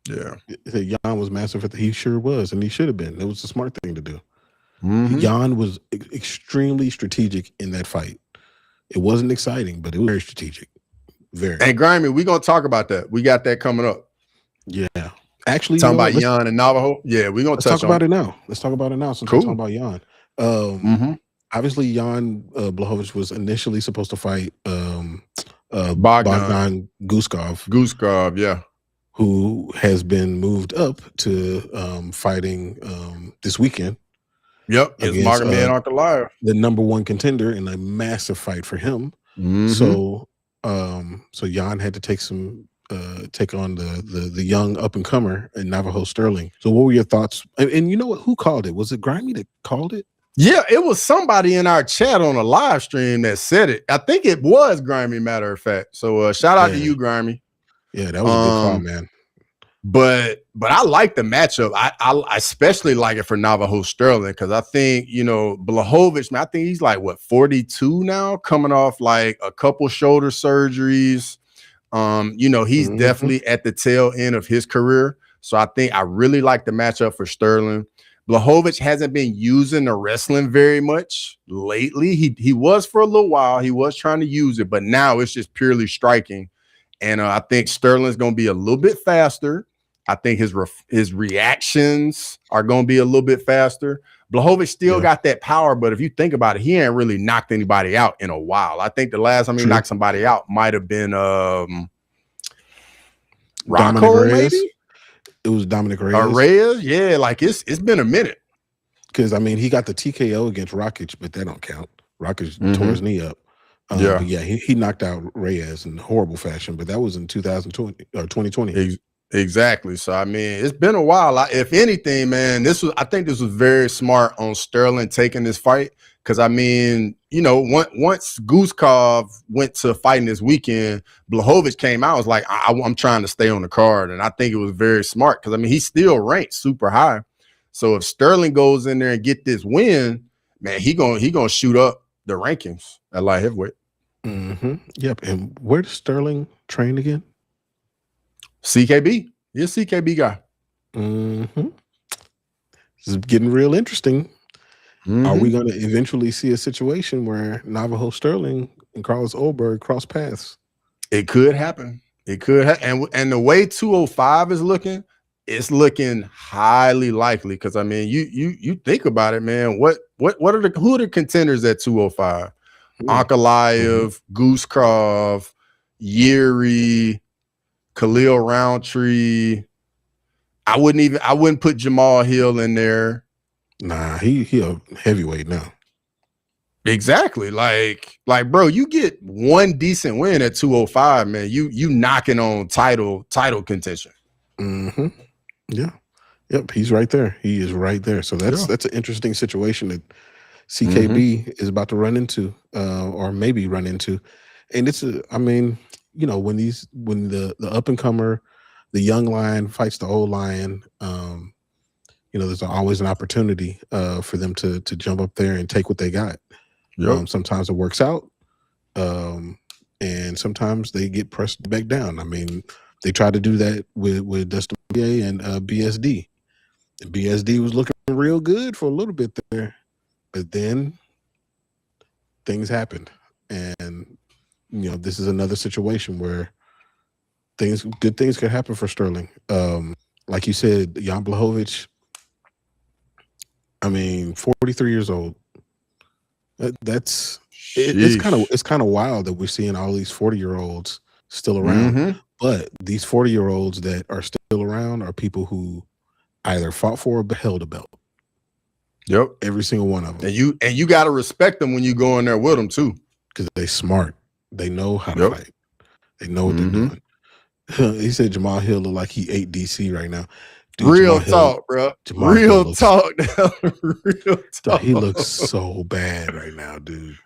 Jan was massive. He sure was, and he should have been. It was a smart thing to do. Jan was extremely strategic in that fight. It wasn't exciting, but it was very strategic. Very. And Grimy, we're gonna talk about that. We got that coming up. Yeah. Actually, talking about Jan and Navajo. Yeah, we're gonna talk about it now. Let's talk about it now. Since we're talking about Jan. Obviously, Jan Blachowicz was initially supposed to fight Bogdan Guskov. Guskov, yeah. Who has been moved up to fighting this weekend. Yep, it's Magomed Ankalaev, the #1 contender in a massive fight for him. So Jan had to take on the young up and comer in Navajo Sterling. So what were your thoughts? And you know what? Who called it? Was it Grimy that called it? Yeah, it was somebody in our chat on a live stream that said it. I think it was Grimy, matter of fact. So shout out to you, Grimy. Yeah, that was a good call, man. But I like the matchup. I especially like it for Navajo Sterling because I think, you know, Blachowicz, man, I think he's like, what, 42 now, coming off like a couple shoulder surgeries. You know, he's definitely at the tail end of his career. So I think I really like the matchup for Sterling. Blachowicz hasn't been using the wrestling very much lately. He was for a little while. He was trying to use it, but now it's just purely striking. And I think Sterling's going to be a little bit faster. I think his reactions are going to be a little bit faster. Blachowicz still got that power, but if you think about it, he ain't really knocked anybody out in a while. I think the last time he knocked somebody out might have been Rocco, maybe? It was Dominic Reyes. Reyes? Yeah, like it's been a minute. Because, I mean, he got the TKO against Rakic, but that don't count. Rakic tore his knee up. But yeah, he knocked out Reyes in horrible fashion, but that was in 2020 or 2020. Exactly. So I mean, it's been a while. If anything, man, I think this was very smart on Sterling taking this fight because I mean, you know, once Guskov went to fighting this weekend, Blachowicz came out. I was like, I'm trying to stay on the card, and I think it was very smart because I mean, he's still ranked super high. So if Sterling goes in there and get this win, man, he gonna shoot up the rankings at light heavyweight. Yep. And where does Sterling train again? CKB. He's a CKB guy. This is getting real interesting. Are we going to eventually see a situation where Navajo Sterling and Carlos Ulberg cross paths? It could happen. It could and the way 205 is looking, it's looking highly likely because I mean, you think about it, man. Who are the contenders at 205? Ankalaev, Guskov, Yuri, Khalil Roundtree. I wouldn't put Jamal Hill in there. Nah, he a heavyweight now. Exactly. Like, bro, you get one decent win at 205, man. You knocking on title contention. Yeah. Yep, he's right there. He is right there. So that's an interesting situation that CKB is about to run into, or maybe run into. And when the up and comer, the young lion fights the old lion, there's always an opportunity for them to jump up there and take what they got. Sometimes it works out, and sometimes they get pressed back down. I mean, they tried to do that with Dustin Poirier and BSD. And BSD was looking real good for a little bit there, but then things happened, and this is another situation where good things could happen for Sterling. Like you said, Jan Blachowicz, 43 years old. It's kind of wild that we're seeing all these 40-year-olds still around. But these 40-year-olds that are still around are people who either fought for or held a belt. Yep, every single one of them. And you got to respect them when you go in there with them too, because they smart. They know how to fight. They know what they're doing. He said Jamal Hill look like he ate DC right now. Dude, real talk, bro. Real talk. Real talk. He looks so bad right now, dude.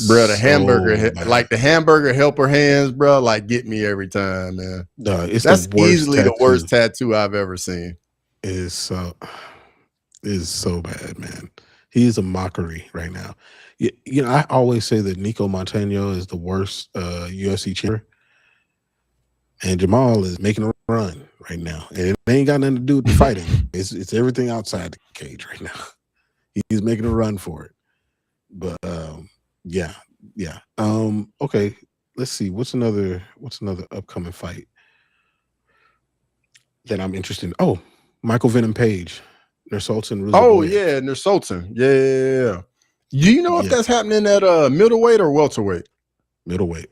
Bro, the hamburger, like the hamburger helper hands, bro, like get me every time, man. No, that's easily the worst tattoo I've ever seen. Is so bad, man. He is a mockery right now. I always say that Nico Montano is the worst UFC champion. And Jamal is making a run right now. And it ain't got nothing to do with the fighting. It's everything outside the cage right now. He's making a run for it. But yeah. Okay. Let's see. What's another upcoming fight that I'm interested in? Oh, Michael Venom Page. Nursultan. Yeah, Nursultan. Yeah. Do you know if that's happening at middleweight or welterweight? Middleweight.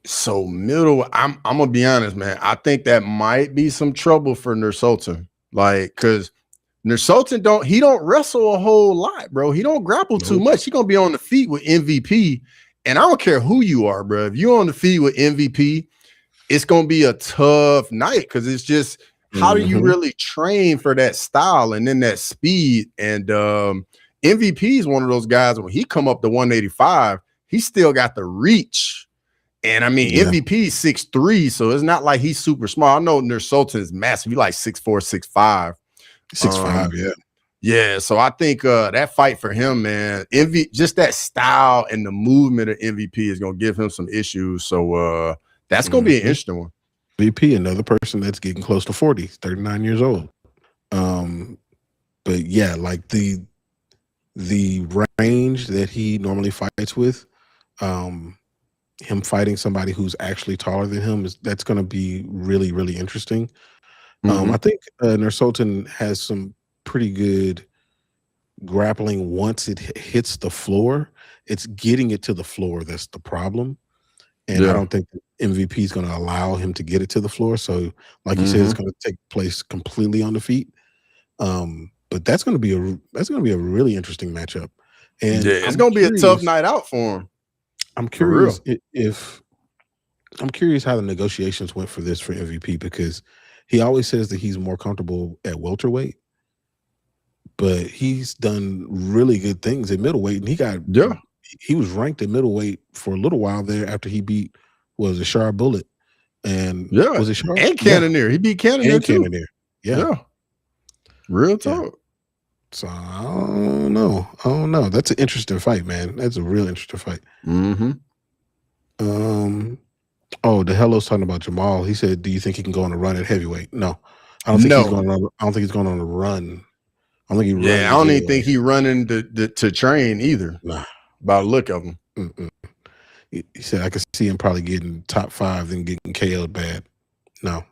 So I'm gonna be honest, man. I think that might be some trouble for Nursultan. Like, cause Nursultan don't wrestle a whole lot, bro. He don't grapple too much. He gonna be on the feet with MVP. And I don't care who you are, bro. If you're on the feet with MVP, it's gonna be a tough night because it's just how do you really train for that style and then that speed? And MVP is one of those guys when he come up to 185, he still got the reach. And MVP is 6'3", so it's not like he's super small. I know Nursultan is massive. He's like 6'4", 6'5". 6'5", yeah. Yeah, so I think that fight for him, man, just that style and the movement of MVP is going to give him some issues. So that's going to be an interesting one. VP, another person that's getting close to 40, 39 years old. But yeah, like the range that he normally fights with, him fighting somebody who's actually taller than him that's going to be really, really interesting. I think Nursultan has some pretty good grappling once it hits the floor. It's getting it to the floor that's the problem. And I don't think MVP is going to allow him to get it to the floor. So, like you said, it's going to take place completely on the feet. But that's going to be a really interesting matchup. And it's going to be a tough night out for him. I'm curious how the negotiations went for MVP because he always says that he's more comfortable at welterweight, but he's done really good things at middleweight, and he was ranked at middleweight for a little while there after he beat Shar Bullet and was it Shar and Cannonier? He beat Cannonier too. Yeah, real talk. Yeah. So I don't know. That's an interesting fight, man. That's a real interesting fight. The Hello's talking about Jamal. He said, "Do you think he can go on a run at heavyweight?" No, I don't think he's going on. I don't think he's going on a run. I don't think he. I don't even think he's running to train either. Nah, by the look of him. He said, "I could see him probably getting top 5 and getting KO'd bad." No,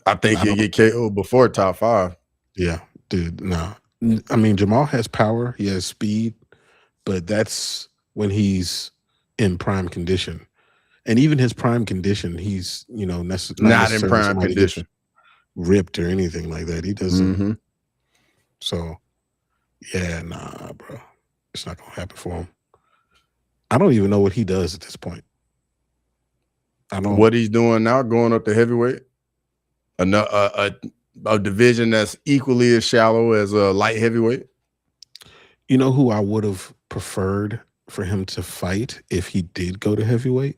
I think he'll get KO'd before top 5. Yeah, dude. No, Jamal has power. He has speed, but that's when he's in prime condition. And even his prime condition, he's not in prime condition, ripped or anything like that. He doesn't. So, yeah, nah, bro, it's not gonna happen for him. I don't even know what he does at this point. I don't. What he's doing now, going up to heavyweight. A division that's equally as shallow as a light heavyweight? You know who I would have preferred for him to fight if he did go to heavyweight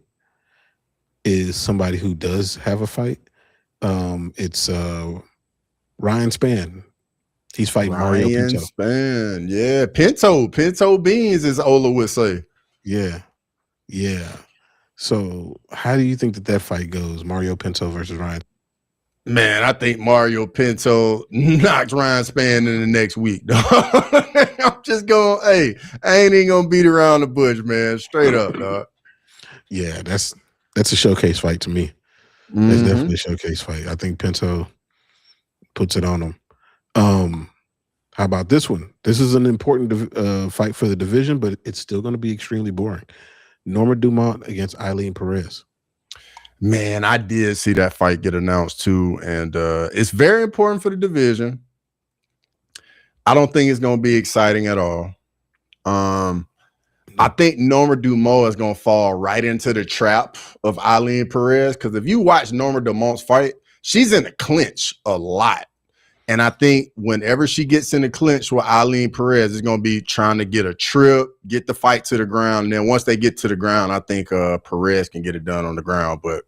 is somebody who does have a fight. It's Ryan Spann. He's fighting Mario Ryan Pinto. Spann. Yeah, Pinto beans, as Ola would say. Yeah. So how do you think that fight goes? Mario Pinto versus Ryan? Man, I think Mario Pinto knocks Ryan Spann in the next week. I'm just going, hey, I ain't even gonna beat around the bush, man. Straight up, dog. Yeah, that's a showcase fight to me. That's definitely a showcase fight. I think Pinto puts it on him. How about this one? This is an important fight for the division, but it's still going to be extremely boring. Norma Dumont against Eileen Perez. Man, I did see that fight get announced too, and it's very important for the division. I don't think it's going to be exciting at all. I think Norma Dumont is going to fall right into the trap of Eileen Perez, because if you watch Norma Dumont's fight, she's in a clinch a lot. And I think whenever she gets in the clinch with Eileen Perez, it's going to be trying to get a trip, get the fight to the ground. And then once they get to the ground, I think Perez can get it done on the ground. But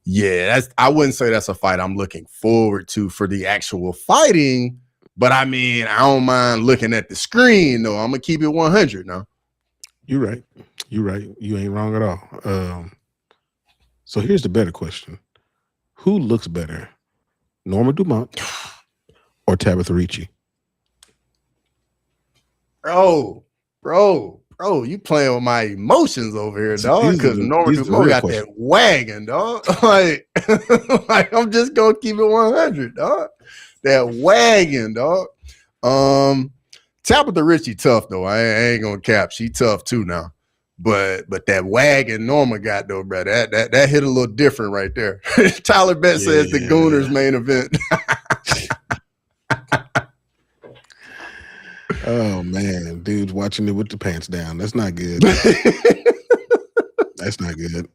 yeah, I wouldn't say that's a fight I'm looking forward to for the actual fighting. But I mean, I don't mind looking at the screen, though. I'm going to keep it 100 now. You're right. You ain't wrong at all. So here's the better question. Who looks better, Norma Dumont or Tabitha Ricci? Bro, you playing with my emotions over here, dog. Because Norma Dumont got that wagon, dog. like I'm just gonna keep it 100, dog. That wagon, dog. Tabitha Ricci tough though. I ain't gonna cap. She tough too now. But that wagon Norma got though, bro. That hit a little different right there. Tyler Bett says the Gooners main event. Oh man, dude's watching it with the pants down. That's not good. That's not good.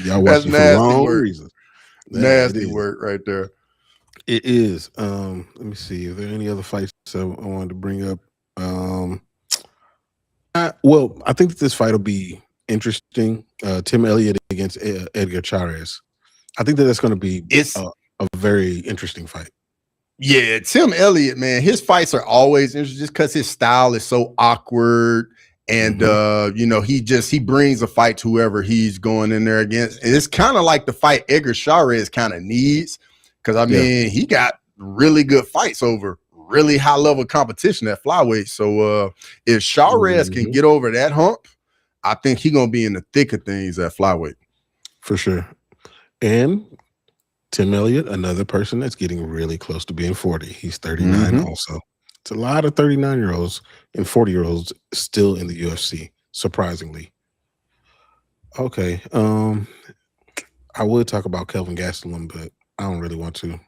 Y'all watching for the wrong reasons. Nasty work right there. It is. Let me see. Are there any other fights I wanted to bring up? Well, I think that this fight will be interesting. Tim Elliott against Edgar Chairez. I think that that's going to be a very interesting fight. Yeah, Tim Elliott, man, his fights are always interesting just because his style is so awkward. And you know, he brings a fight to whoever he's going in there against. And it's kind of like the fight Edgar Chairez kind of needs. Because I mean, he got really good fights over really high level competition at flyweight. So if Chairez can get over that hump, I think he's gonna be in the thick of things at flyweight. For sure. And Tim Elliott, another person that's getting really close to being 40. He's 39 also. It's a lot of 39-year-olds and 40-year-olds still in the UFC, surprisingly. Okay. I would talk about Kelvin Gastelum, but I don't really want to.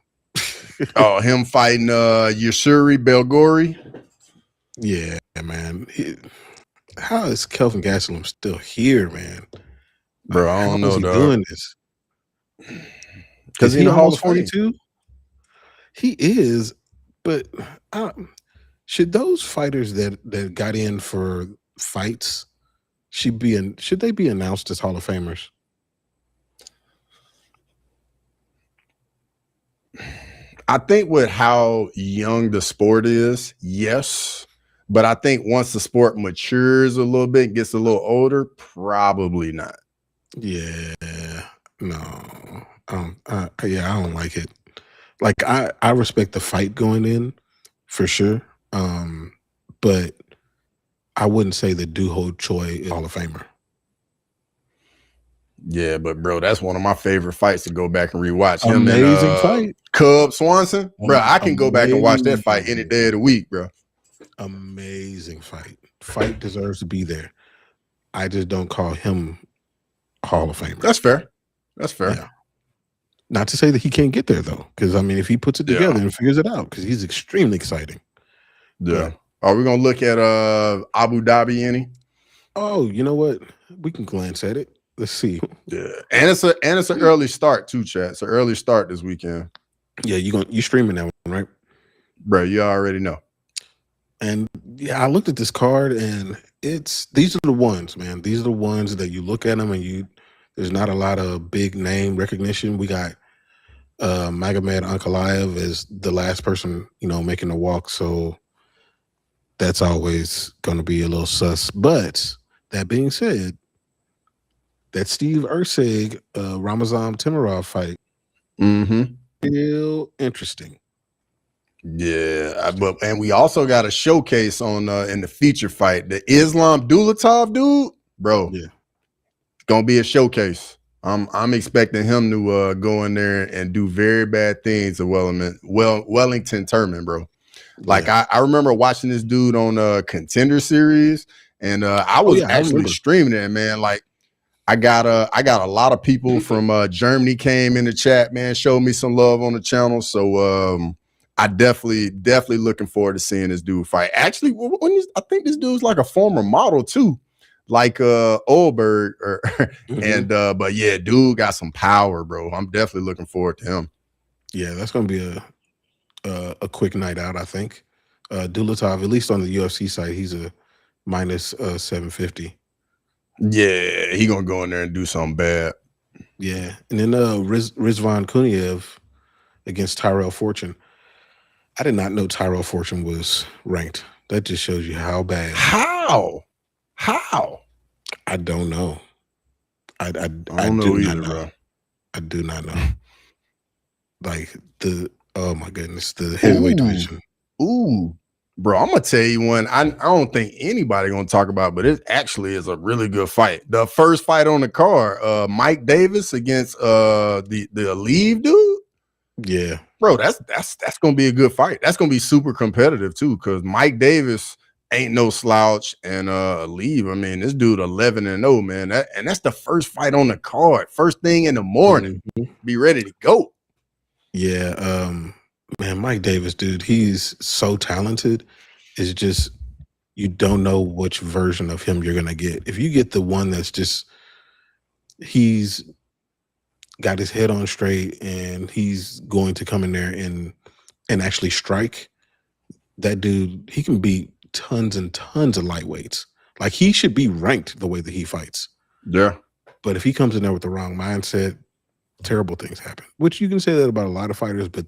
Oh, him fighting Yusuri Belgori? Yeah, man. How is Kelvin Gastelum still here, man? Bro, I don't know, how is he doing this? Because he's almost 42? He is, but should those fighters that got in for fights should they be announced as Hall of Famers? I think with how young the sport is, yes. But I think once the sport matures a little bit, gets a little older, probably not. Yeah, no. I don't like it. Like I respect the fight going in for sure. But I wouldn't say that Do-Ho Choi is Hall of Famer. Yeah, but bro, that's one of my favorite fights to go back and rewatch. Amazing fight. Cub Swanson. Bro, I can go back and watch that fight any day of the week, bro. Amazing fight. Fight deserves to be there. I just don't call him Hall of Famer. That's fair. Yeah. Not to say that he can't get there though, because I mean, if he puts it together and figures it out, because he's extremely exciting. Yeah. Are we gonna look at Abu Dhabi any? Oh, you know what? We can glance at it. Let's see. Yeah, and it's an early start too, chat. It's an early start this weekend. Yeah, you streaming that one, right? Bro, you already know. And yeah, I looked at this card, and these are the ones, man. These are the ones that you look at them, and there's not a lot of big name recognition. We got Magomed Ankalaev as the last person, making the walk, so that's always going to be a little sus. But that being said, that Steve Erceg, Ramazan Timarov fight, still interesting. Yeah, and we also got a showcase on in the feature fight, the Islam Dulatov dude, bro. Yeah, it's gonna be a showcase. I'm expecting him to go in there and do very bad things to Wellington Turman, bro. Like I remember watching this dude on Contender Series, and I was actually streaming it, man. Like I got a lot of people from Germany came in the chat, man, showed me some love on the channel. So I definitely looking forward to seeing this dude fight. Actually, I think this dude's like a former model too, like Oldberg, and but yeah, dude got some power, bro. I'm definitely looking forward to him. Yeah, that's gonna be a quick night out, I think. Dulatov, at least on the UFC side, he's a minus 750. Yeah, he gonna go in there and do something bad. Yeah, and then Rizvan Kuniev against Tyrell Fortune. I did not know Tyrell Fortune was ranked. That just shows you how bad. How? I don't know. I don't know either, bro. I do not know. Like oh my goodness, the heavyweight division. Ooh, bro, I'm gonna tell you one. I don't think anybody gonna talk about, but it actually is a really good fight. The first fight on the card, Mike Davis against the Alieve dude. Yeah, bro, that's gonna be a good fight. That's gonna be super competitive too, because Mike Davis ain't no slouch, and Alieve, I mean, this dude 11-0, man. That's the first fight on the card, first thing in the morning. Be ready to go. Yeah, man, Mike Davis, dude, he's so talented. It's just you don't know which version of him you're gonna get. If you get the one that's just he's got his head on straight and he's going to come in there and actually strike, that dude, he can beat tons and tons of lightweights. Like, he should be ranked the way that he fights. Yeah. But if he comes in there with the wrong mindset, terrible things happen. Which you can say that about a lot of fighters, but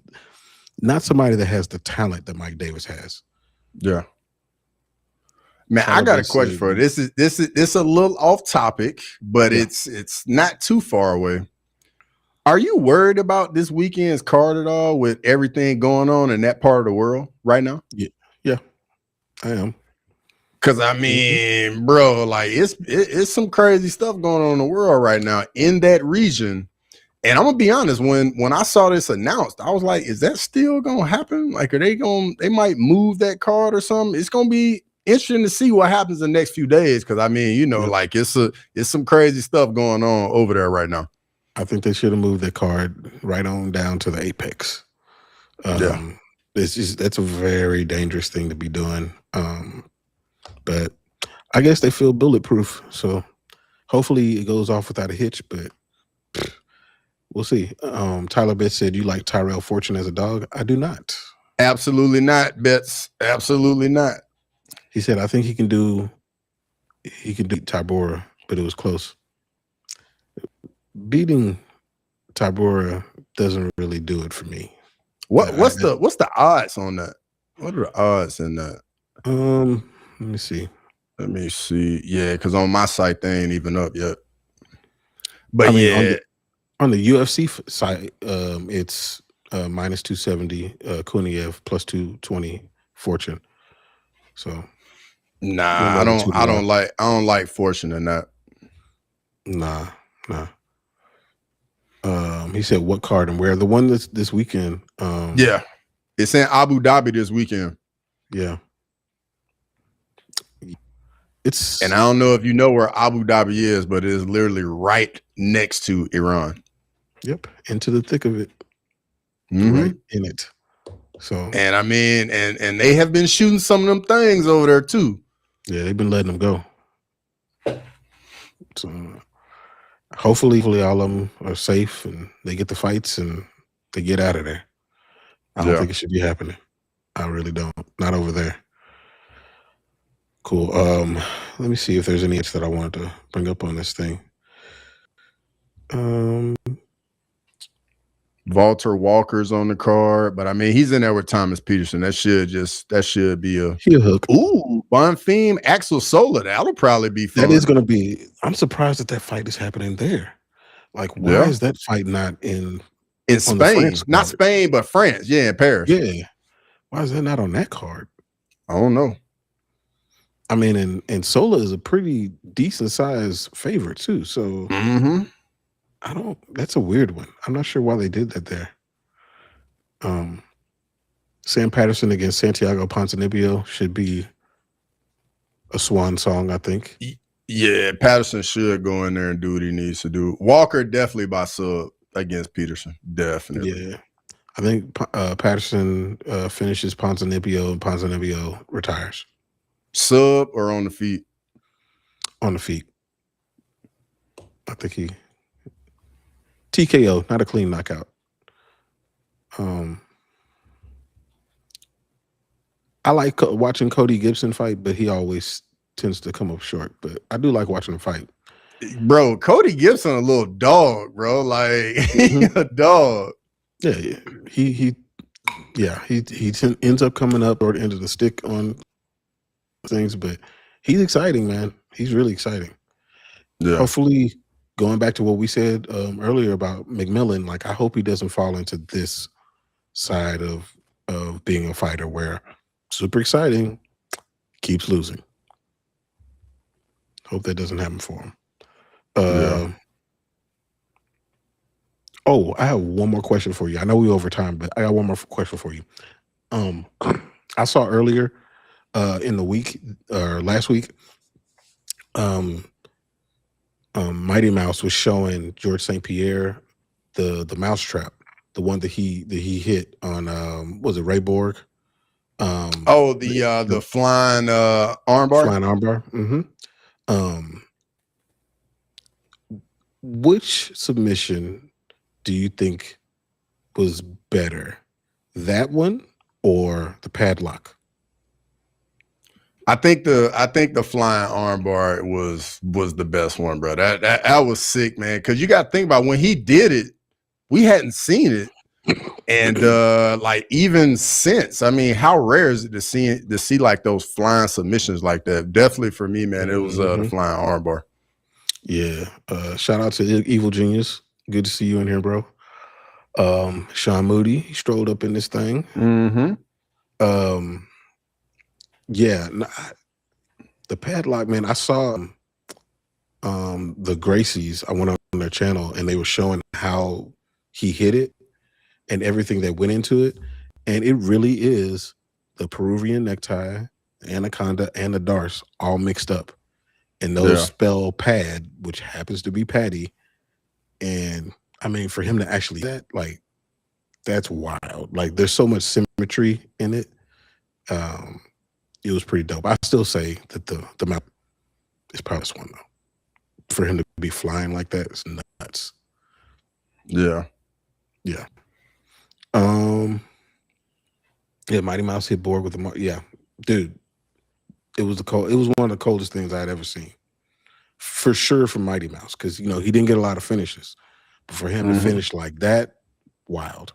not somebody that has the talent that Mike Davis has. Yeah. Man, I got a question for you. This is a little off topic, but it's not too far away. Are you worried about this weekend's card at all with everything going on in that part of the world right now? Yeah, I am. Cause I mean, bro, like it's some crazy stuff going on in the world right now in that region. And I'm gonna be honest, when I saw this announced, I was like, is that still gonna happen? Like, they might move that card or something? It's gonna be interesting to see what happens in the next few days. Cause I mean, like it's some crazy stuff going on over there right now. I think they should have moved that card right on down to the Apex. That's a very dangerous thing to be doing. But I guess they feel bulletproof, so hopefully it goes off without a hitch, but we'll see. Tyler Betts said, you like Tyrell Fortune as a dog? I do not. Absolutely not, Betts. Absolutely not. He said, I think he can do Tybura, but it was close. Beating Tybura doesn't really do it for me. What's the odds on that? What are the odds in that? Let me see. Yeah, because on my site they ain't even up yet. But on the UFC site, it's minus 270 Kuniev, plus 220 Fortune. So nah, I don't like Fortune in that. Nah. He said what card and where? The one that's this weekend. Yeah, it's in Abu Dhabi this weekend. Yeah. And I don't know if you know where Abu Dhabi is, but it is literally right next to Iran. Yep, into the thick of it, right in it. So, and I mean, and they have been shooting some of them things over there too. Yeah, they've been letting them go. So, Hopefully all of them are safe and they get the fights and they get out of there. I don't think it should be happening. I really don't. Not over there. Cool. Let me see if there's any that I wanted to bring up on this thing. Walter Walker's on the card, but I mean he's in there with Thomas Peterson. That should be a hook. Ooh, Bonfim, Axel Sola. That'll probably be fun. That is going to be. I'm surprised that fight is happening there. Like, why is that fight not in Spain? Not Spain, but France. Yeah, in Paris. Yeah. Why is that not on that card? I don't know. I mean, and Sola is a pretty decent size favorite too. So that's a weird one. I'm not sure why they did that there. Sam Patterson against Santiago Ponzinibbio should be a swan song, I think. Yeah, Patterson should go in there and do what he needs to do. Walker definitely by sub against Peterson. Definitely. Yeah. I think Patterson finishes Ponzinibbio and Ponzinibbio retires. Sub or on the feet? On the feet. I think he TKO, not a clean knockout. I like watching Cody Gibson fight, but he always tends to come up short. But I do like watching him fight. Bro, Cody Gibson a little dog, bro. Like a dog. Yeah, he ends up coming up or the end of the stick on things, but he's exciting, man. He's really exciting. Yeah. Hopefully, going back to what we said earlier about McMillan, like I hope he doesn't fall into this side of being a fighter where super exciting, keeps losing. Hope that doesn't happen for him. Oh, I have one more question for you. I know we over time, but I got one more question for you. I saw earlier in the week or last week, Mighty Mouse was showing George St. Pierre the mousetrap, the one that he hit on was it Ray Borg? The flying armbar. Flying armbar. Which submission do you think was better, that one or the padlock? I think the flying armbar was the best one, bro. That was sick, man. Because you got to think about when he did it, we hadn't seen it, and like even since, I mean, how rare is it to see like those flying submissions like that? Definitely for me, man, it was the flying armbar. Yeah. Shout out to Evil Genius. Good to see you in here, bro. Sean Moody, he strolled up in this thing. Yeah, the padlock, man. I saw the Gracies. I went on their channel and they were showing how he hit it and everything that went into it, and it really is the Peruvian necktie, the anaconda, and the darce all mixed up, and those spell pad, which happens to be Patty. And I mean, for him to actually that, like, that's wild. Like, there's so much symmetry in it. It was pretty dope. I still say that the map is probably this one though. For him to be flying like that is nuts. Yeah. Yeah, Mighty Mouse hit Borg with the dude. It was one of the coldest things I had ever seen. For sure from Mighty Mouse, because he didn't get a lot of finishes. But for him to finish like that, wild.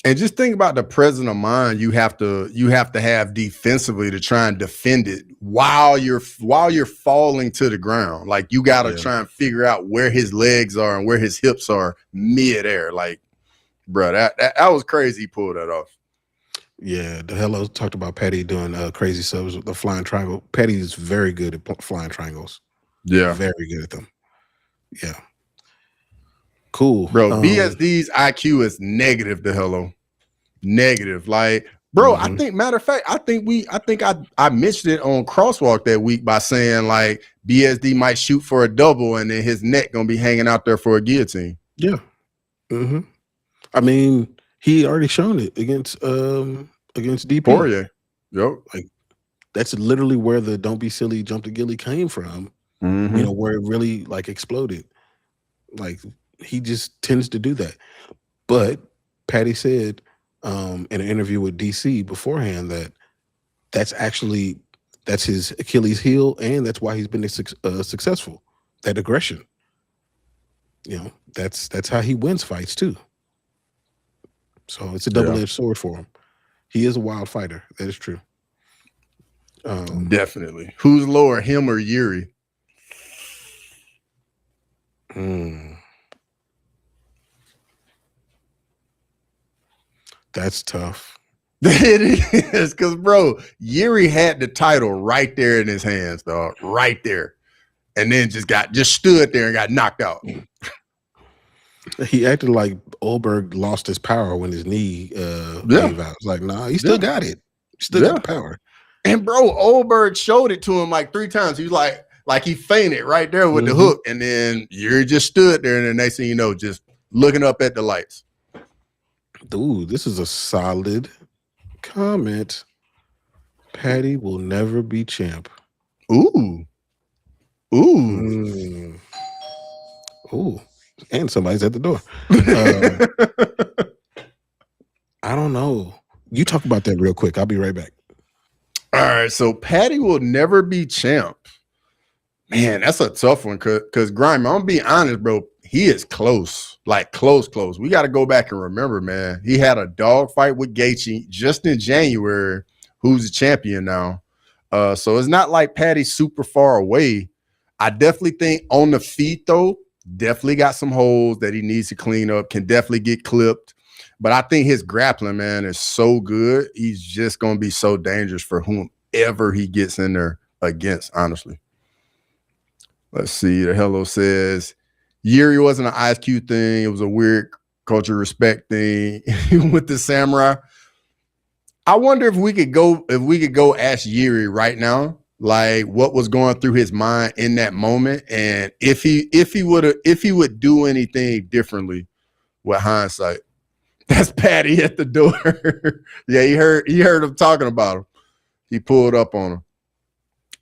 And just think about the presence of mind you have to have defensively to try and defend it while you're falling to the ground. Like, you got to try and figure out where his legs are and where his hips are mid-air. Like, bro, that was crazy. He pulled that off. Yeah, the Hello talked about Patty doing crazy subs with the flying triangle. Patty is very good at flying triangles. Yeah, very good at them. Yeah. Cool. Bro, BSD's IQ is negative to Hello. Negative. Like, bro, I think, matter of fact, I think I mentioned it on Crosswalk that week by saying, like, BSD might shoot for a double and then his neck gonna be hanging out there for a guillotine. Yeah. I mean, he already shown it against DP. Poirier. Yep. Like, that's literally where the don't be silly, jump to Gilly came from. you know, where it really like exploded. Like he just tends to do that. But Patty said in an interview with DC beforehand that that's his Achilles heel, and that's why he's been successful. That aggression. You know, that's how he wins fights too. So it's a double-edged sword for him. He is a wild fighter. That is true. Definitely. Who's lower, him or Yuri? That's tough. It is, because bro, Yuri had the title right there in his hands, dog, right there, and then just stood there and got knocked out. He acted like Oldberg lost his power when his knee gave out. It's like, nah, he still got it. He still got the power. And bro, Oldberg showed it to him like 3 times. He was like he fainted right there with the hook, and then Yuri just stood there, and the next thing you know, just looking up at the lights. Dude, this is a solid comment. Patty will never be champ. Ooh. And somebody's at the door. I don't know. You talk about that real quick. I'll be right back. All right, so Patty will never be champ. Man, that's a tough one, because Grime, I'm gonna be honest, bro. He is close, like close. We got to go back and remember, man. He had a dog fight with Gaethje just in January, who's the champion now. So it's not like Patty's super far away. I definitely think on the feet, though, definitely got some holes that he needs to clean up, can definitely get clipped. But I think his grappling, man, is so good. He's just going to be so dangerous for whomever he gets in there against, honestly. Let's see. The Hello says, Yuri wasn't an Ice Cube thing. It was a weird culture respect thing with the samurai. I wonder if we could go ask Yuri right now, like what was going through his mind in that moment, and if he would do anything differently with hindsight. That's Patty at the door. Yeah, he heard him talking about him. He pulled up on him.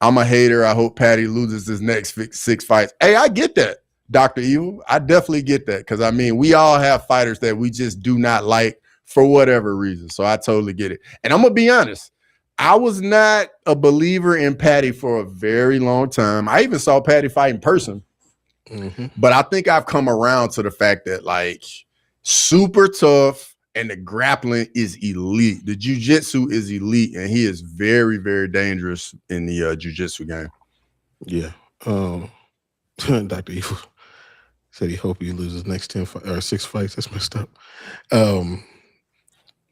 I'm a hater. I hope Patty loses his next 6 fights. Hey, I get that, Dr. Evil. I definitely get that, because I mean, we all have fighters that we just do not like for whatever reason. So I totally get it. And I'm gonna be honest, I was not a believer in Patty for a very long time. I even saw Patty fight in person. But I think I've come around to the fact that, like, super tough, and the grappling is elite. The jiu-jitsu is elite, and he is very, very dangerous in the jiu-jitsu game. Yeah. Dr. Evil said he hope he loses next 6 fights. That's messed up.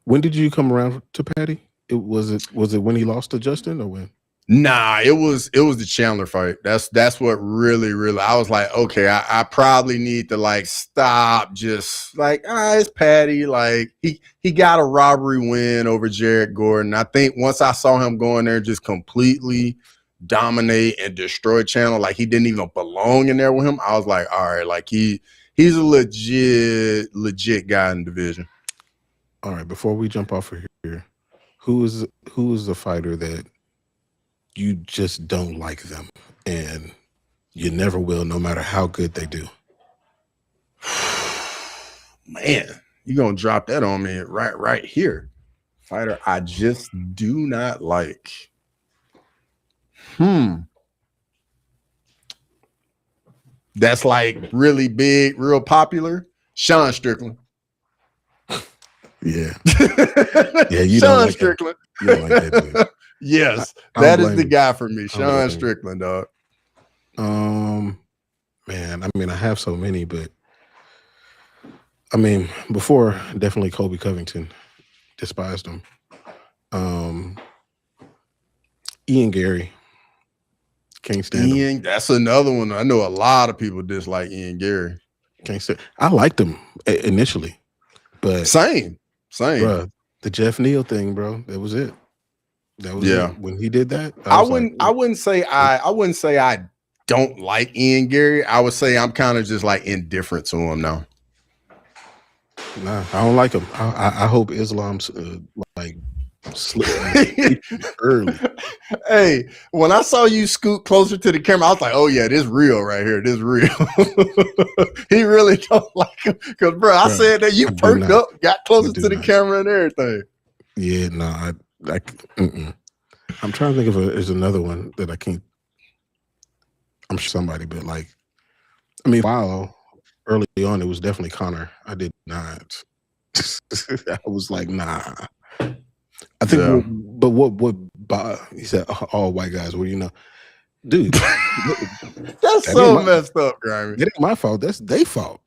When did you come around to Patty? Was it when he lost to Justin, or when? Nah, it was the Chandler fight. That's what really, I was like, okay, I probably need to like stop just like, it's Patty. Like he got a robbery win over Jared Gordon. I think once I saw him going there just completely dominate and destroy Chandler, like he didn't even belong in there with him, I was like, all right, like he's a legit guy in the division. All right, before we jump off of here, who is the fighter that you just don't like them, and you never will, no matter how good they do? Man, you're gonna drop that on me right here. Fighter I just do not like. That's like really big, real popular. Sean Strickland. Yeah. Yeah, you Sean don't like Strickland. You don't like that dude. Yes, that is the guy for me. Sean Strickland, dog. Man, I mean, I have so many, but I mean, before, definitely Colby Covington. Despised him. Ian Gary. Can't stand him. That's another one. I know a lot of people dislike Ian Gary. Can't stand. I liked him initially, but same. Bro, the Jeff Neal thing, bro. That was it. That was it. When he did that, I wouldn't say I don't like Ian Gary. I would say I'm kind of just like indifferent to him now. Nah, I don't like him. I hope Islam's like Slipping early. Hey, when I saw you scoot closer to the camera, I was like, "Oh yeah, this real right here. This real." He really don't like him because, bro, I said that you perked up, got closer to the camera and everything. Yeah, no, I'm trying to think of there's another one that I can't. I'm sure somebody, but like, I mean, while early on, it was definitely Connor. I did not. I was like, nah. I think, Yeah. but what he said, all white guys. Well, you know, dude, that's so messed up, Grammy. It ain't my fault. That's their fault.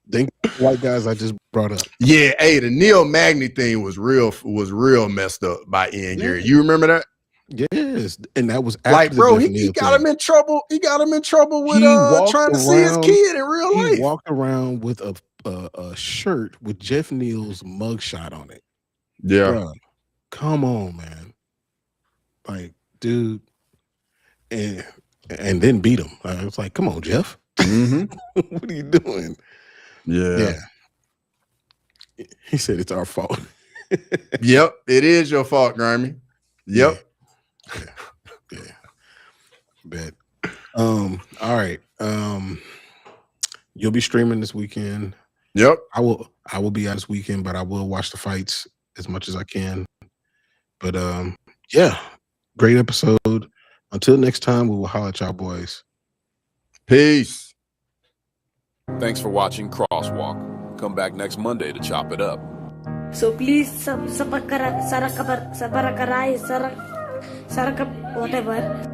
Think white guys I just brought up. Yeah, hey, the Neil Magny thing was real messed up by Ian Gary. You remember that? Yes, and that was after like, bro, the he got him in trouble. He got him in trouble with trying to see his kid in real life. He walked around with a shirt with Jeff Neal's mugshot on it. Yeah, bruh, come on, man. Like, dude, and then beat him. I was like, come on, Jeff. What are you doing? Yeah. He said it's our fault. Yep, it is your fault, Grammy. Yep. Yeah. Bet. All right. You'll be streaming this weekend. Yep. I will be out this weekend, but I will watch the fights as much as I can. But yeah, great episode. Until next time, we will holler at y'all boys. Peace. Thanks for watching Crosswalk. Come back next Monday to chop it up. So please, whatever.